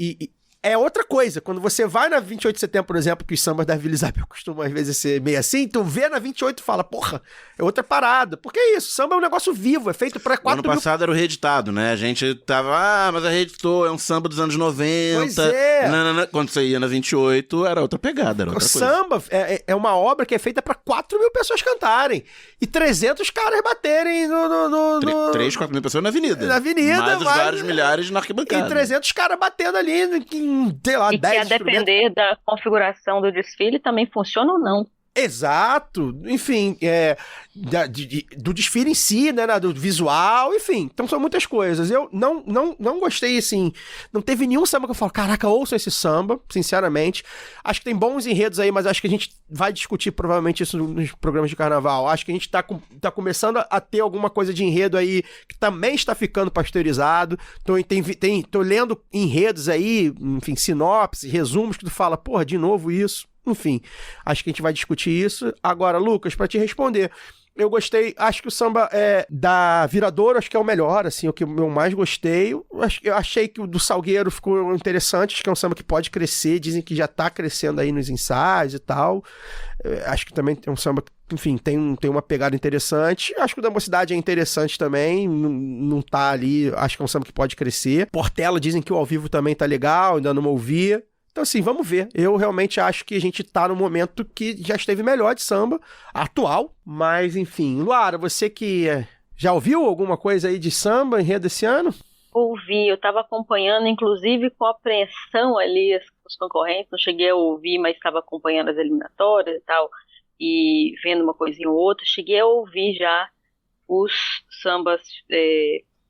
é outra coisa. Quando você vai na 28 de setembro, por exemplo, que os sambas da Vila Isabel costumam às vezes ser meio assim, tu vê na 28 e fala, porra, é outra parada. Porque é isso, samba é um negócio vivo, é feito pra 4 mil... Ano passado era o reeditado, né? A gente tava, mas a reeditou, é um samba dos anos 90. Pois é. Quando você ia na 28, era outra pegada, era outra o coisa. Samba é uma obra que é feita pra 4 mil pessoas cantarem. E 300 caras baterem no 3, 4 mil pessoas na avenida. Na avenida. Mais os vários milhares na arquibancada. E 300 caras batendo ali sei lá, e 10 que a depender da configuração do desfile também funciona ou não. Exato, enfim, do desfile em si, né, do visual, enfim, então são muitas coisas. Eu não gostei, assim, não teve nenhum samba que eu falo, caraca, ouçam esse samba, sinceramente. Acho que tem bons enredos aí, mas acho que a gente vai discutir provavelmente isso nos programas de carnaval. Acho que a gente tá começando a ter alguma coisa de enredo aí que também está ficando pasteurizado. Tô lendo enredos aí, enfim, sinopses, resumos, que tu fala, porra, de novo isso. Enfim, acho que a gente vai discutir isso. Agora, Lucas, para te responder, Eu gostei, acho que o samba da Viradouro, acho que é o melhor, assim, o que eu mais gostei. Eu achei que o do Salgueiro ficou interessante, acho que é um samba que pode crescer, dizem que já tá crescendo aí nos ensaios e tal. Acho que também tem um samba que, enfim, tem uma pegada interessante. Acho que o da Mocidade é interessante também, não tá ali, acho que é um samba que pode crescer. Portela, dizem que o ao vivo também tá legal, ainda não ouvi. Então, assim, vamos ver. Eu realmente acho que a gente tá no momento que já esteve melhor de samba, atual. Mas, enfim. Luara, você que já ouviu alguma coisa aí de samba, enredo esse ano? Ouvi, eu estava acompanhando, inclusive com apreensão ali os concorrentes. Não cheguei a ouvir, mas estava acompanhando as eliminatórias e tal, e vendo uma coisinha ou outra. Cheguei a ouvir já os sambas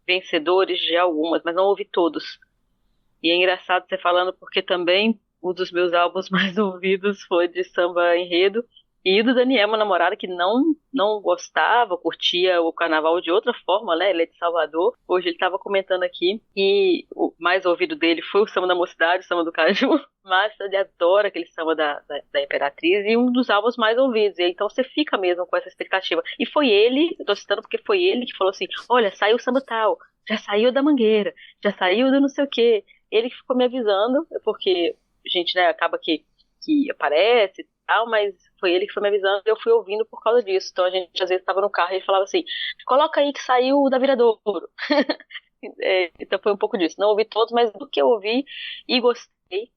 vencedores de algumas, mas não ouvi todos. E é engraçado você falando, porque também um dos meus álbuns mais ouvidos foi de samba enredo, e do Daniel, meu namorado, que não gostava, curtia o carnaval de outra forma, né? Ele é de Salvador. Hoje ele estava comentando aqui que o mais ouvido dele foi o samba da Mocidade, o samba do Caju, mas ele adora aquele samba da Imperatriz, e um dos álbuns mais ouvidos. E então você fica mesmo com essa expectativa. E foi ele, eu tô citando porque foi ele que falou assim: olha, saiu o samba tal, já saiu da Mangueira, já saiu do não sei o quê. Ele que ficou me avisando, porque a gente, né, acaba que aparece e tal, mas foi ele que foi me avisando e eu fui ouvindo por causa disso. Então a gente às vezes estava no carro e ele falava assim: coloca aí que saiu da Viradouro. Então foi um pouco disso. Não ouvi todos, mas do que eu ouvi e gostei,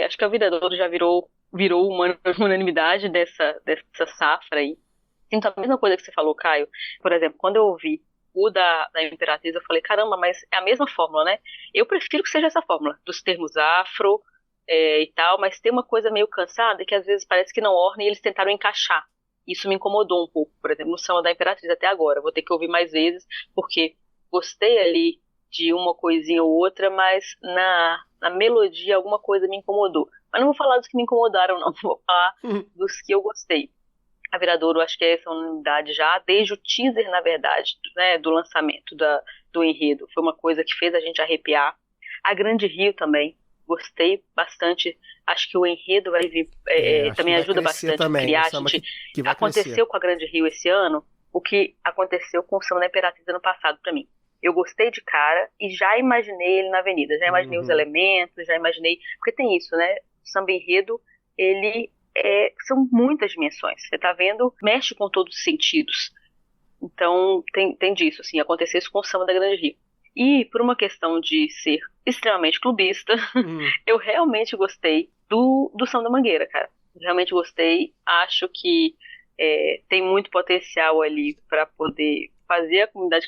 acho que a Viradouro já virou uma unanimidade dessa safra aí. Sinto a mesma coisa que você falou, Caio. Por exemplo, quando eu ouvi o da Imperatriz, eu falei, caramba, mas é a mesma fórmula, né? Eu prefiro que seja essa fórmula, dos termos afro e tal, mas tem uma coisa meio cansada que às vezes parece que não orna e eles tentaram encaixar. Isso me incomodou um pouco, por exemplo, no samba da Imperatriz até agora. Vou ter que ouvir mais vezes, porque gostei ali de uma coisinha ou outra, mas na melodia alguma coisa me incomodou. Mas não vou falar dos que me incomodaram, não. Vou falar dos que eu gostei. A Viradouro, acho que é essa unanimidade já, desde o teaser, na verdade, né, do lançamento do enredo. Foi uma coisa que fez a gente arrepiar. A Grande Rio também, gostei bastante. Acho que o enredo vai vir, também ajuda bastante a criar. Aconteceu com a Grande Rio esse ano o que aconteceu com o samba da Imperatriz ano passado para mim. Eu gostei de cara e já imaginei ele na avenida, já imaginei os elementos, já imaginei... Porque tem isso, né? O samba enredo, ele... são muitas dimensões. Você tá vendo, mexe com todos os sentidos. Então, tem disso, assim, aconteceu isso com o samba da Grande Rio. E, por uma questão de ser extremamente clubista, eu realmente gostei do samba da Mangueira, cara. Realmente gostei. Acho que tem muito potencial ali para poder fazer a comunidade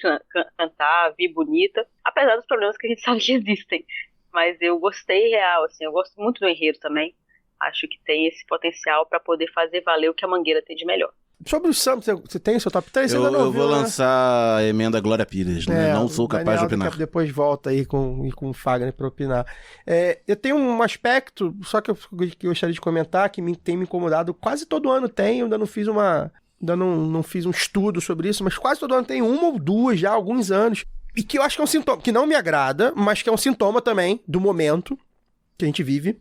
cantar, vir bonita, apesar dos problemas que a gente sabe que existem. Mas eu gostei real, assim, eu gosto muito do enredo também. Acho que tem esse potencial para poder fazer valer o que a Mangueira tem de melhor. Sobre o samba, você tem o seu top 3? Eu vou lançar a emenda Glória Pires, né? Não sou capaz de opinar. Depois volta aí com o Fagner para opinar. Eu tenho um aspecto, só que eu gostaria de comentar, que tem me incomodado. Quase todo ano tem, eu ainda não fiz não fiz um estudo sobre isso, mas quase todo ano tem uma ou duas já há alguns anos. E que eu acho que é um sintoma, que não me agrada, mas que é um sintoma também do momento que a gente vive.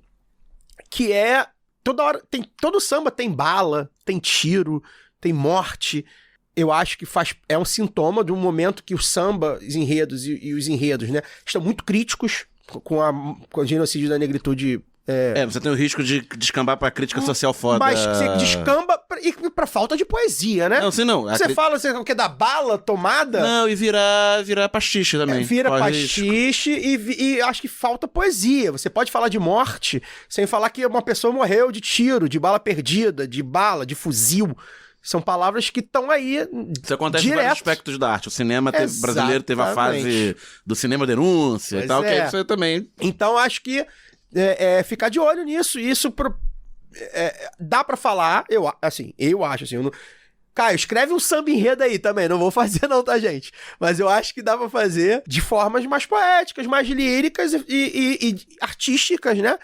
Que toda hora, todo samba tem bala, tem tiro, tem morte. Eu acho que é um sintoma de um momento que o samba, os enredos e os enredos, né, estão muito críticos com o genocídio da negritude. Você tem o risco de descambar pra crítica social foda. Mas você descamba pra falta de poesia, né? Não, assim não. Você fala o que da bala tomada? Não, e virar pastiche também. Vira pastiche e acho que falta poesia. Você pode falar de morte sem falar que uma pessoa morreu de tiro, de bala perdida, de bala, de fuzil. São palavras que estão aí. Isso acontece em vários aspectos da arte. O cinema brasileiro teve a fase do cinema denúncia e tal, que é isso aí também. Então acho que ficar de olho nisso. Isso dá pra falar, eu acho assim. Caio, escreve um samba enredo aí também. Não vou fazer não, tá, gente? Mas eu acho que dá pra fazer de formas mais poéticas, mais líricas e artísticas, né?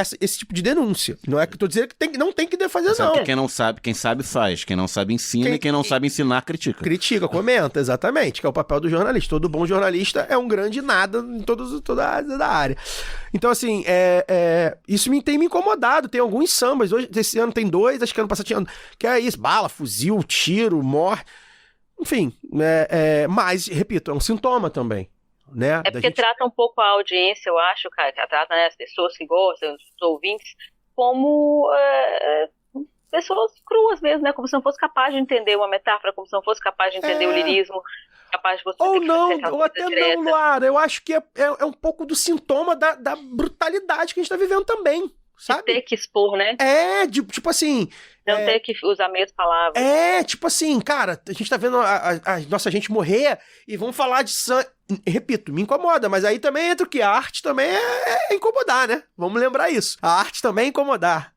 esse tipo de denúncia. Não é que eu tô dizendo que não tem que fazer, Sabe não. que quem sabe faz. Quem não sabe ensina e quem não sabe ensinar critica. Critica, comenta, exatamente, que é o papel do jornalista. Todo bom jornalista é um grande nada em toda a área. Então, assim, isso tem me incomodado. Tem alguns sambas, hoje, esse ano tem 2, acho que ano passado tinha, que é isso, bala, fuzil, tiro, morte, enfim, mas, repito, é um sintoma também. Né, é porque trata um pouco a audiência, eu acho, cara, que trata, né, as pessoas que gostam, os ouvintes, como pessoas cruas mesmo, né? Como se não fosse capaz de entender uma metáfora, como se não fosse capaz de entender o lirismo, capaz de você ou ter não, que ou até direta. não, Luara. Eu acho que é um pouco do sintoma da brutalidade que a gente tá vivendo também, sabe? De ter que expor, né? Tipo assim... Não ter que usar meias palavras. Tipo assim, cara, a gente tá vendo a nossa gente morrer e vamos falar de sangue. Repito, me incomoda, mas aí também entra o que? A arte também é incomodar, né? Vamos lembrar isso. A arte também é incomodar.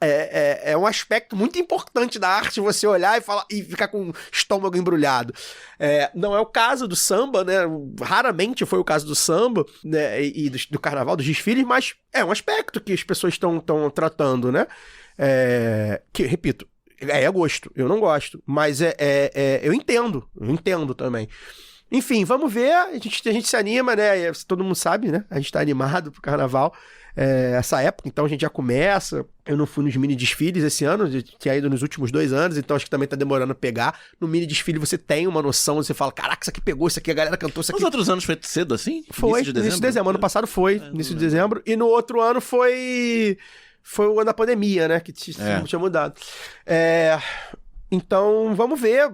É um aspecto muito importante da arte você olhar e falar e ficar com o estômago embrulhado. Não é o caso do samba, né? Raramente foi o caso do samba, né? E do carnaval, dos desfiles, mas é um aspecto que as pessoas estão tratando, né? Que, repito, é gosto, eu não gosto, mas eu entendo também. Enfim, vamos ver, a gente se anima, né? Todo mundo sabe, né? A gente tá animado pro carnaval, essa época, então a gente já começa. Eu não fui nos mini desfiles esse ano, tinha ido nos últimos 2 anos, então acho que também tá demorando a pegar. No mini desfile você tem uma noção, você fala, caraca, isso aqui pegou, isso aqui a galera cantou, isso aqui. Os outros anos foi cedo assim? Foi, início de dezembro. Ano passado foi, início de dezembro, e no outro ano foi o ano da pandemia, né? Que tinha mudado. Então, vamos ver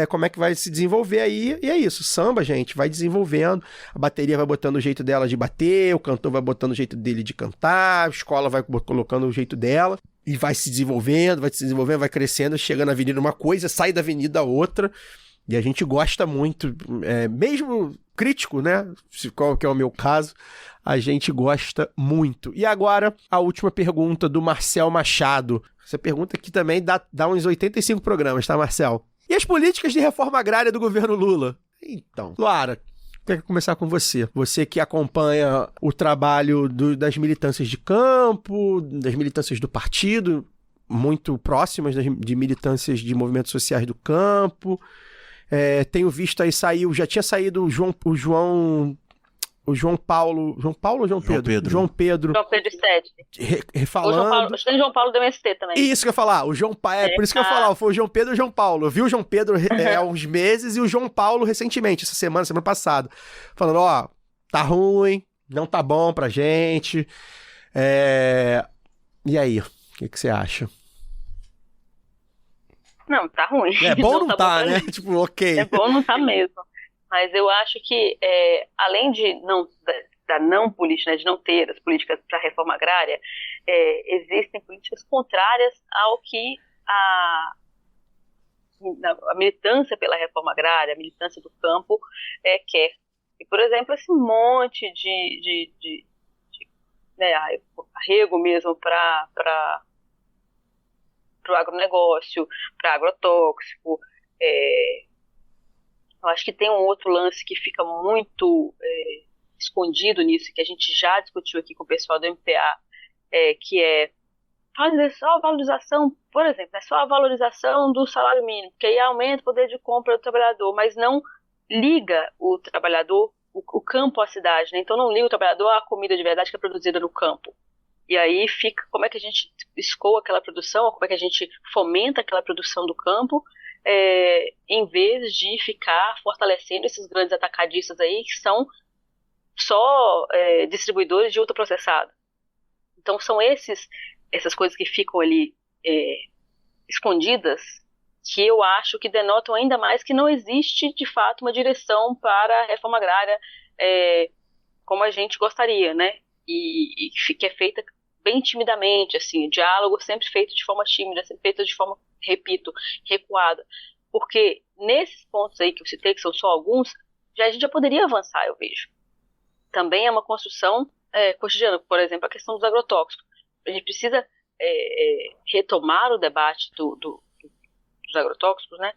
como é que vai se desenvolver aí. E é isso, samba, gente, vai desenvolvendo. A bateria vai botando o jeito dela de bater, o cantor vai botando o jeito dele de cantar, a escola vai colocando o jeito dela. E vai se desenvolvendo, vai crescendo, chega na avenida uma coisa, sai da avenida outra. E a gente gosta muito, mesmo crítico, né? Qual que é o meu caso, a gente gosta muito. E agora, a última pergunta do Marcel Machado. Essa pergunta aqui também dá uns 85 programas, tá, Marcel? E as políticas de reforma agrária do governo Lula? Então, Luara, quero começar com você. Você que acompanha o trabalho das militâncias de campo, das militâncias do partido, muito próximas de militâncias de movimentos sociais do campo. Tenho visto aí já tinha saído o João Paulo ou João Pedro? João Pedro Sede. Falando. Acho que o João Paulo do MST também. Isso que eu ia falar, o João Paulo. Por isso que eu ia falar, foi o João Pedro e o João Paulo. Eu vi o João Pedro há uns meses e o João Paulo recentemente, semana passada. Falando, tá ruim, não tá bom pra gente. E aí, o que você acha? Não, tá ruim. É bom ou não tá, né? Tipo, ok. É bom não tá mesmo. Mas eu acho que, além da não política, né, de não ter as políticas para a reforma agrária, existem políticas contrárias ao que a militância pela reforma agrária, a militância do campo quer. E, por exemplo, esse monte de arrego mesmo para o agronegócio, para agrotóxico. Eu acho que tem um outro lance que fica muito escondido nisso, que a gente já discutiu aqui com o pessoal do MPA, que é fazer só a valorização, por exemplo, só a valorização do salário mínimo, que aí aumenta o poder de compra do trabalhador, mas não liga o trabalhador, o campo à cidade, né? Então não liga o trabalhador à comida de verdade que é produzida no campo. E aí fica, como é que a gente escoa aquela produção, como é que a gente fomenta aquela produção do campo, em vez de ficar fortalecendo esses grandes atacadistas aí que são só distribuidores de ultraprocessado. Então são essas coisas que ficam ali escondidas, que eu acho que denotam ainda mais que não existe de fato uma direção para a reforma agrária como a gente gostaria, né? E que é feita bem timidamente, assim, o diálogo sempre feito de forma tímida, sempre feito de forma, repito, recuada. Porque nesses pontos aí que eu citei, que são só alguns, a gente já poderia avançar, eu vejo. Também é uma construção cotidiana, por exemplo, a questão dos agrotóxicos. A gente precisa retomar o debate dos agrotóxicos, né,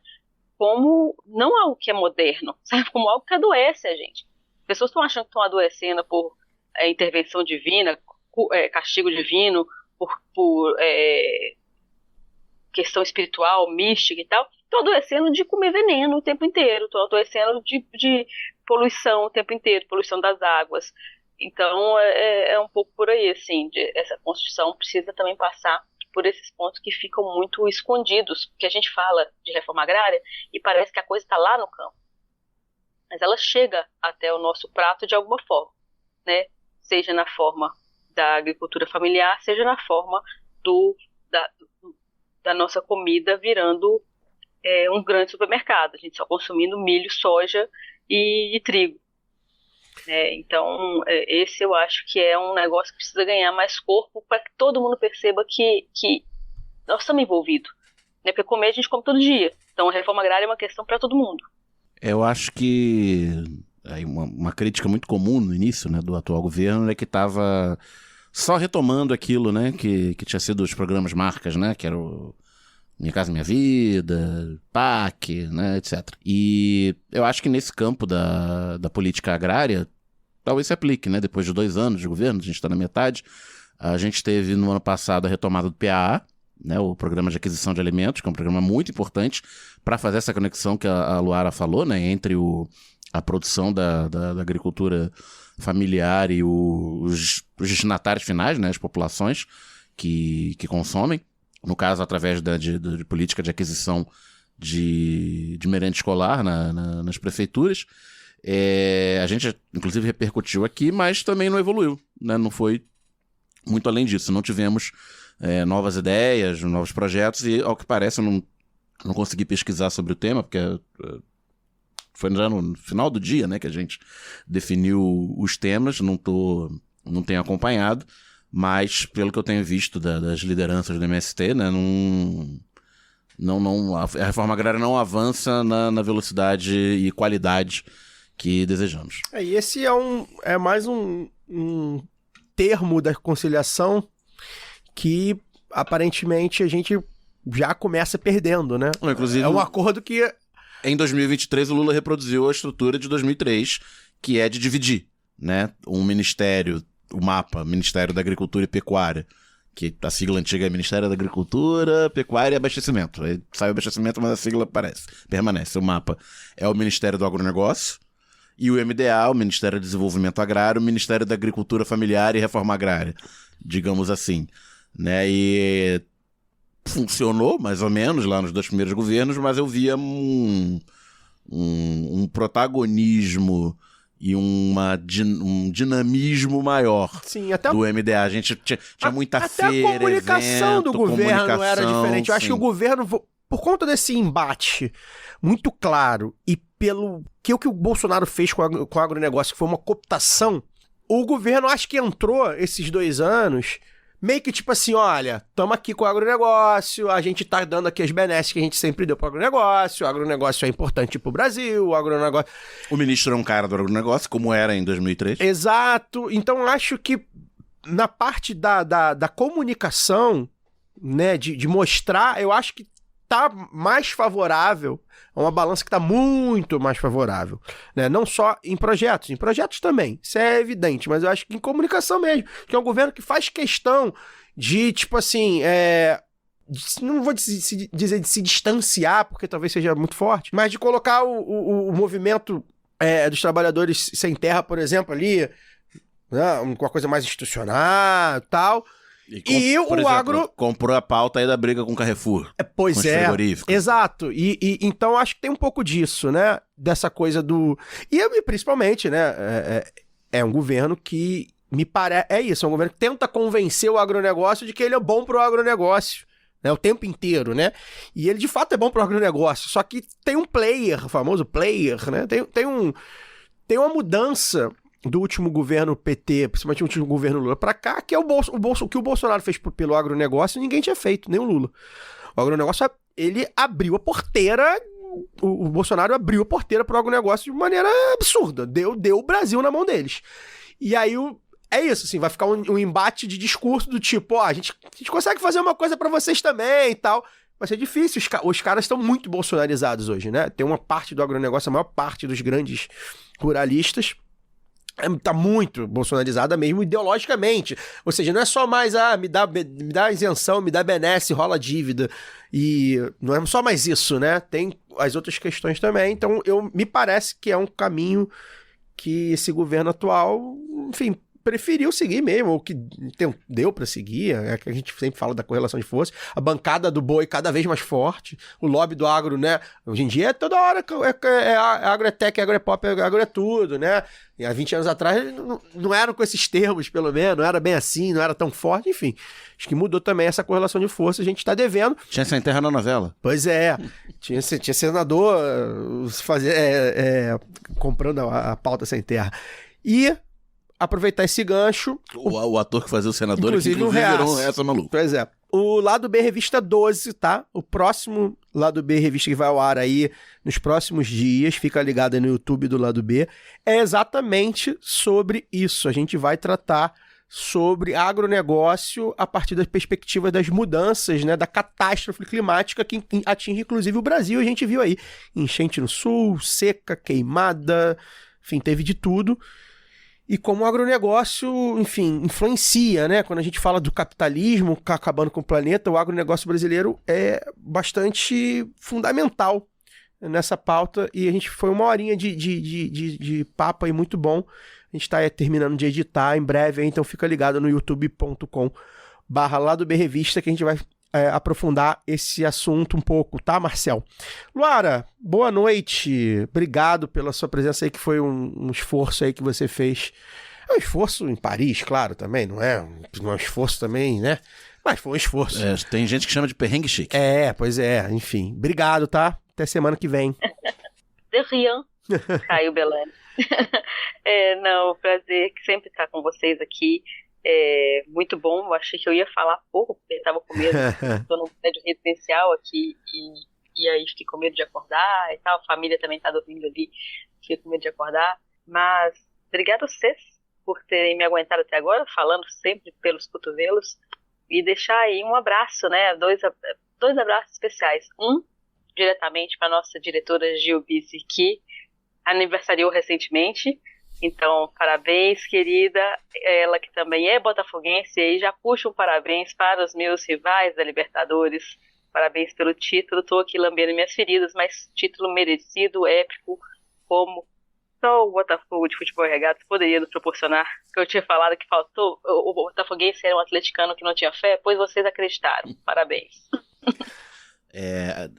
como não algo que é moderno, sabe, como algo que adoece a gente. As pessoas estão achando que estão adoecendo por intervenção divina, castigo divino, por questão espiritual, mística e tal, estou adoecendo de comer veneno o tempo inteiro, estou adoecendo de poluição o tempo inteiro, poluição das águas. Então é um pouco por aí, assim, essa Constituição precisa também passar por esses pontos que ficam muito escondidos, porque a gente fala de reforma agrária e parece que a coisa está lá no campo, mas ela chega até o nosso prato de alguma forma, né? Seja na forma da agricultura familiar, seja na forma da nossa comida virando um grande supermercado, a gente só consumindo milho, soja e trigo. Então, esse eu acho que é um negócio que precisa ganhar mais corpo para que todo mundo perceba que nós estamos envolvidos. Né? Porque comer a gente come todo dia. Então, a reforma agrária é uma questão para todo mundo. Eu acho que uma crítica muito comum no início, né, do atual governo é que estava só retomando aquilo, né, que tinha sido os programas marcas, né, que era o Minha Casa Minha Vida, PAC, né, etc. E eu acho que nesse campo da política agrária, talvez se aplique, né, depois de 2 anos de governo, a gente está na metade, a gente teve no ano passado a retomada do PAA, né, o Programa de Aquisição de Alimentos, que é um programa muito importante para fazer essa conexão que a Luara falou, né, entre a produção da agricultura familiar e os destinatários finais, né, as populações que consomem. No caso, através de política de aquisição de merenda escolar nas prefeituras. A gente, inclusive, repercutiu aqui, mas também não evoluiu, né? Não foi muito além disso. Não tivemos novas ideias, novos projetos, e, ao que parece, eu não consegui pesquisar sobre o tema, porque foi já no final do dia, né, que a gente definiu os temas, não tenho acompanhado. Mas, pelo que eu tenho visto das lideranças do MST, né, a reforma agrária não avança na velocidade e qualidade que desejamos. E esse é mais um termo da conciliação que, aparentemente, a gente já começa perdendo, né? Inclusive, é um acordo que... Em 2023, o Lula reproduziu a estrutura de 2003, que é de dividir, né, um ministério... O MAPA, Ministério da Agricultura e Pecuária, que a sigla antiga é Ministério da Agricultura, Pecuária e Abastecimento. Aí sai o abastecimento, mas a sigla permanece. O MAPA é o Ministério do Agronegócio, e o MDA, o Ministério do Desenvolvimento Agrário, o Ministério da Agricultura Familiar e Reforma Agrária, digamos assim. Né? E funcionou, mais ou menos, lá nos 2 primeiros governos, mas eu via um protagonismo e um dinamismo maior. Sim, até do MDA. A gente tinha muita feira, a comunicação evento, do governo era diferente. Eu acho sim. que o governo, por conta desse embate muito claro e pelo que o Bolsonaro fez com o agronegócio, que foi uma cooptação, o governo acho que entrou esses 2 anos... meio que tipo assim, olha, estamos aqui com o agronegócio, a gente tá dando aqui as benesses que a gente sempre deu pro agronegócio, o agronegócio é importante pro Brasil, o agronegócio... O ministro é um cara do agronegócio, como era em 2003. Exato, então acho que na parte da comunicação, né, de mostrar, eu acho que tá mais favorável, é uma balança que tá muito mais favorável, né? Não só em projetos também, isso é evidente, mas eu acho que em comunicação mesmo, que é um governo que faz questão de, tipo assim, não vou dizer de se distanciar, porque talvez seja muito forte, mas de colocar o movimento dos trabalhadores sem terra, por exemplo, ali, né, uma coisa mais institucional e tal. E o exemplo, agro... comprou a pauta aí da briga com o Carrefour. Pois com os frigoríficos. Exato. E então acho que tem um pouco disso, né? Dessa coisa do... E principalmente, né? É um governo que me parece... É isso, é um governo que tenta convencer o agronegócio de que ele é bom pro agronegócio, né? O tempo inteiro, né? E ele de fato é bom pro agronegócio, só que tem um player, o famoso player, né? Tem uma mudança do último governo PT, principalmente o último governo Lula pra cá, que é o que o Bolsonaro fez pelo agronegócio, ninguém tinha feito, nem o Lula. O agronegócio, ele abriu a porteira, o Bolsonaro abriu a porteira pro agronegócio de maneira absurda, deu o Brasil na mão deles. E aí é isso, assim, vai ficar um embate de discurso do tipo, a gente consegue fazer uma coisa pra vocês também e tal. Vai ser difícil, os caras estão muito bolsonarizados hoje, né? Tem uma parte do agronegócio, a maior parte dos grandes ruralistas tá muito bolsonarizada mesmo ideologicamente. Ou seja, não é só mais, me dá isenção, me dá benesse, rola dívida. E não é só mais isso, né? Tem as outras questões também. Então, me parece que é um caminho que esse governo atual, enfim, preferiu seguir mesmo, ou que deu pra seguir, é que a gente sempre fala da correlação de forças, a bancada do boi cada vez mais forte, o lobby do agro, né, hoje em dia é toda hora, agro é tech, agro é pop, agro é tudo, né, e há 20 anos atrás não eram com esses termos, pelo menos, não era bem assim, não era tão forte, enfim, acho que mudou também essa correlação de forças, a gente tá devendo. Tinha Sem Terra na novela. Pois é, tinha senador comprando a pauta Sem Terra, e aproveitar esse gancho. O ator que fazia o senador, inclusive, que inclusive virou essa maluco. Pois é. O Lado B Revista 12, tá? O próximo Lado B Revista que vai ao ar aí nos próximos dias, fica ligado aí no YouTube do Lado B, é exatamente sobre isso. A gente vai tratar sobre agronegócio a partir da perspectiva das mudanças, né, da catástrofe climática que atinge inclusive o Brasil. A gente viu aí enchente no sul, seca, queimada, enfim, teve de tudo. E como o agronegócio, enfim, influencia, né? Quando a gente fala do capitalismo acabando com o planeta, o agronegócio brasileiro é bastante fundamental nessa pauta. E a gente foi uma horinha de papo aí muito bom. A gente está terminando de editar em breve, então fica ligado no youtube.com/Lado B Revista que a gente vai aprofundar esse assunto um pouco, tá, Marcel? Luara, boa noite. Obrigado pela sua presença aí, que foi um esforço aí que você fez. É um esforço em Paris, claro, também, não é um esforço também, né? Mas foi um esforço. Tem gente que chama de perrengue chique. Pois é, enfim. Obrigado, tá? Até semana que vem. De rien, Caio Belani. Não, prazer que sempre estar com vocês aqui. Muito bom, eu achei que eu ia falar pouco, porque eu estava com medo, estou num prédio residencial aqui e aí fiquei com medo de acordar e tal, a família também está dormindo ali, fiquei com medo de acordar, mas obrigado a vocês por terem me aguentado até agora, falando sempre pelos cotovelos, e deixar aí um abraço, né, dois abraços especiais, um diretamente para a nossa diretora Gil Bisi, que aniversariou recentemente. Então, parabéns, querida, ela que também é botafoguense, e aí já puxa um parabéns para os meus rivais da Libertadores, parabéns pelo título, estou aqui lambendo minhas feridas, mas título merecido, épico, como só o Botafogo de Futebol Regatas poderia nos proporcionar. Eu tinha falado que faltou, o botafoguense era um atleticano que não tinha fé, pois vocês acreditaram, parabéns.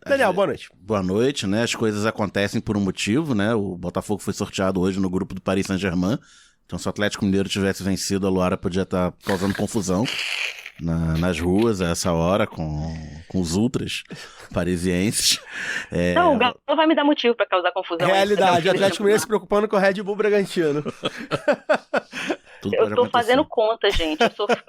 Daniel, boa noite. Boa noite, né? As coisas acontecem por um motivo, né? O Botafogo foi sorteado hoje no grupo do Paris Saint-Germain. Então, se o Atlético Mineiro tivesse vencido, a Luara podia estar causando confusão nas ruas a essa hora com os ultras parisienses. Não, o Galo vai me dar motivo para causar confusão. Realidade, o Atlético Mineiro se preocupando com o Red Bull Bragantino. Eu tô fazendo conta, gente.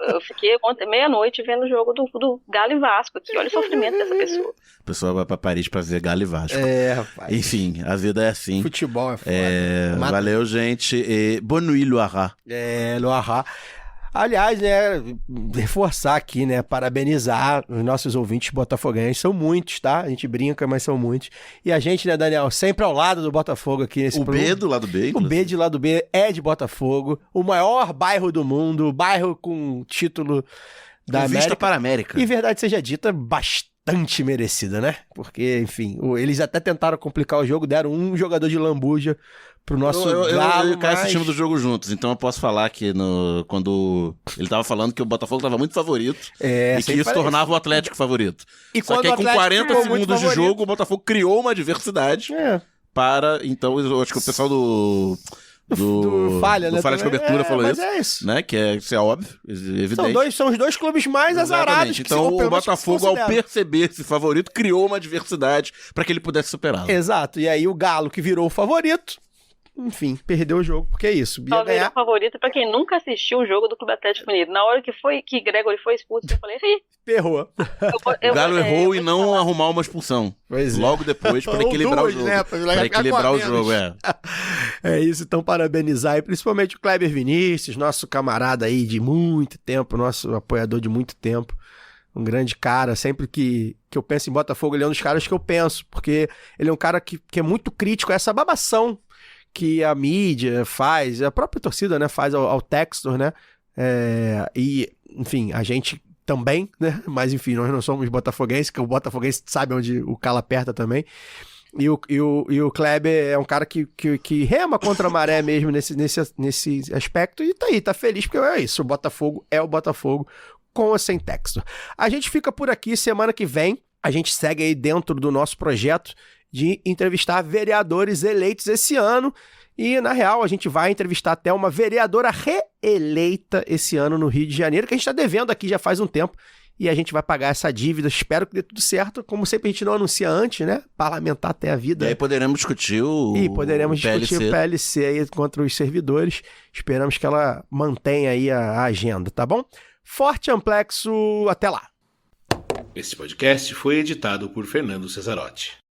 Eu fiquei ontem, meia-noite, vendo o jogo do Galo e Vasco aqui. Olha o sofrimento dessa pessoa. A pessoa vai pra Paris pra ver Galo e Vasco. Rapaz. Enfim, a vida é assim. Futebol é foda. Valeu, gente. E bonne nuit, Luara. Luara. Aliás, né, reforçar aqui, né, parabenizar os nossos ouvintes botafoguenses, são muitos, tá? A gente brinca, mas são muitos. E a gente, né, Daniel, sempre ao lado do Botafogo aqui nesse programa. O B do lado B, inclusive. O B de lado B é de Botafogo, o maior bairro do mundo, o bairro com título da América. Vista para a América. E verdade seja dita, bastante merecida, né? Porque, enfim, eles até tentaram complicar o jogo, deram um jogador de lambuja pro nosso Galo. Eu caio assistindo do jogo juntos, então eu posso falar que quando ele tava falando que o Botafogo tava muito favorito e que isso tornava o Atlético favorito. E só que aí, com 40 segundos de jogo, o Botafogo criou uma adversidade para, então, eu acho que o pessoal do Falha, né? Do Falha de Cobertura falou isso. É isso. Né? Isso é óbvio, evidente. São os dois clubes mais azarados. Então o Botafogo, ao perceber esse favorito, criou uma adversidade para que ele pudesse superá-lo. Exato. E aí o Galo, que virou o favorito, enfim, perdeu o jogo, porque é isso. Só virou favorito pra quem nunca assistiu o jogo do Clube Atlético Mineiro. Na hora que Gregory foi expulso, eu falei, errou. O Galo errou em não arrumar uma expulsão. Logo depois, para equilibrar o jogo. Né? Para equilibrar o jogo, É isso, então parabenizar, e principalmente o Kleber Vinícius, nosso camarada aí de muito tempo, nosso apoiador de muito tempo. Um grande cara, sempre que eu penso em Botafogo, ele é um dos caras que eu penso, porque ele é um cara que é muito crítico a essa babação que a mídia faz, a própria torcida, né, faz ao Textor, né? E, enfim, a gente também, né? Mas, enfim, nós não somos botafoguenses, que o botafoguense sabe onde o calo aperta também. E o Kleber é um cara que rema contra a maré mesmo nesse aspecto, e tá aí, tá feliz, porque é isso, o Botafogo é o Botafogo, com ou sem Textor. A gente fica por aqui, semana que vem, a gente segue aí dentro do nosso projeto de entrevistar vereadores eleitos esse ano, e na real a gente vai entrevistar até uma vereadora reeleita esse ano no Rio de Janeiro, que a gente tá devendo aqui já faz um tempo, e a gente vai pagar essa dívida, espero que dê tudo certo, como sempre a gente não anuncia antes, né, parlamentar até a vida. E aí poderemos discutir o PLC aí contra os servidores, esperamos que ela mantenha aí a agenda, tá bom? Forte amplexo, até lá! Esse podcast foi editado por Fernando Cesarotti.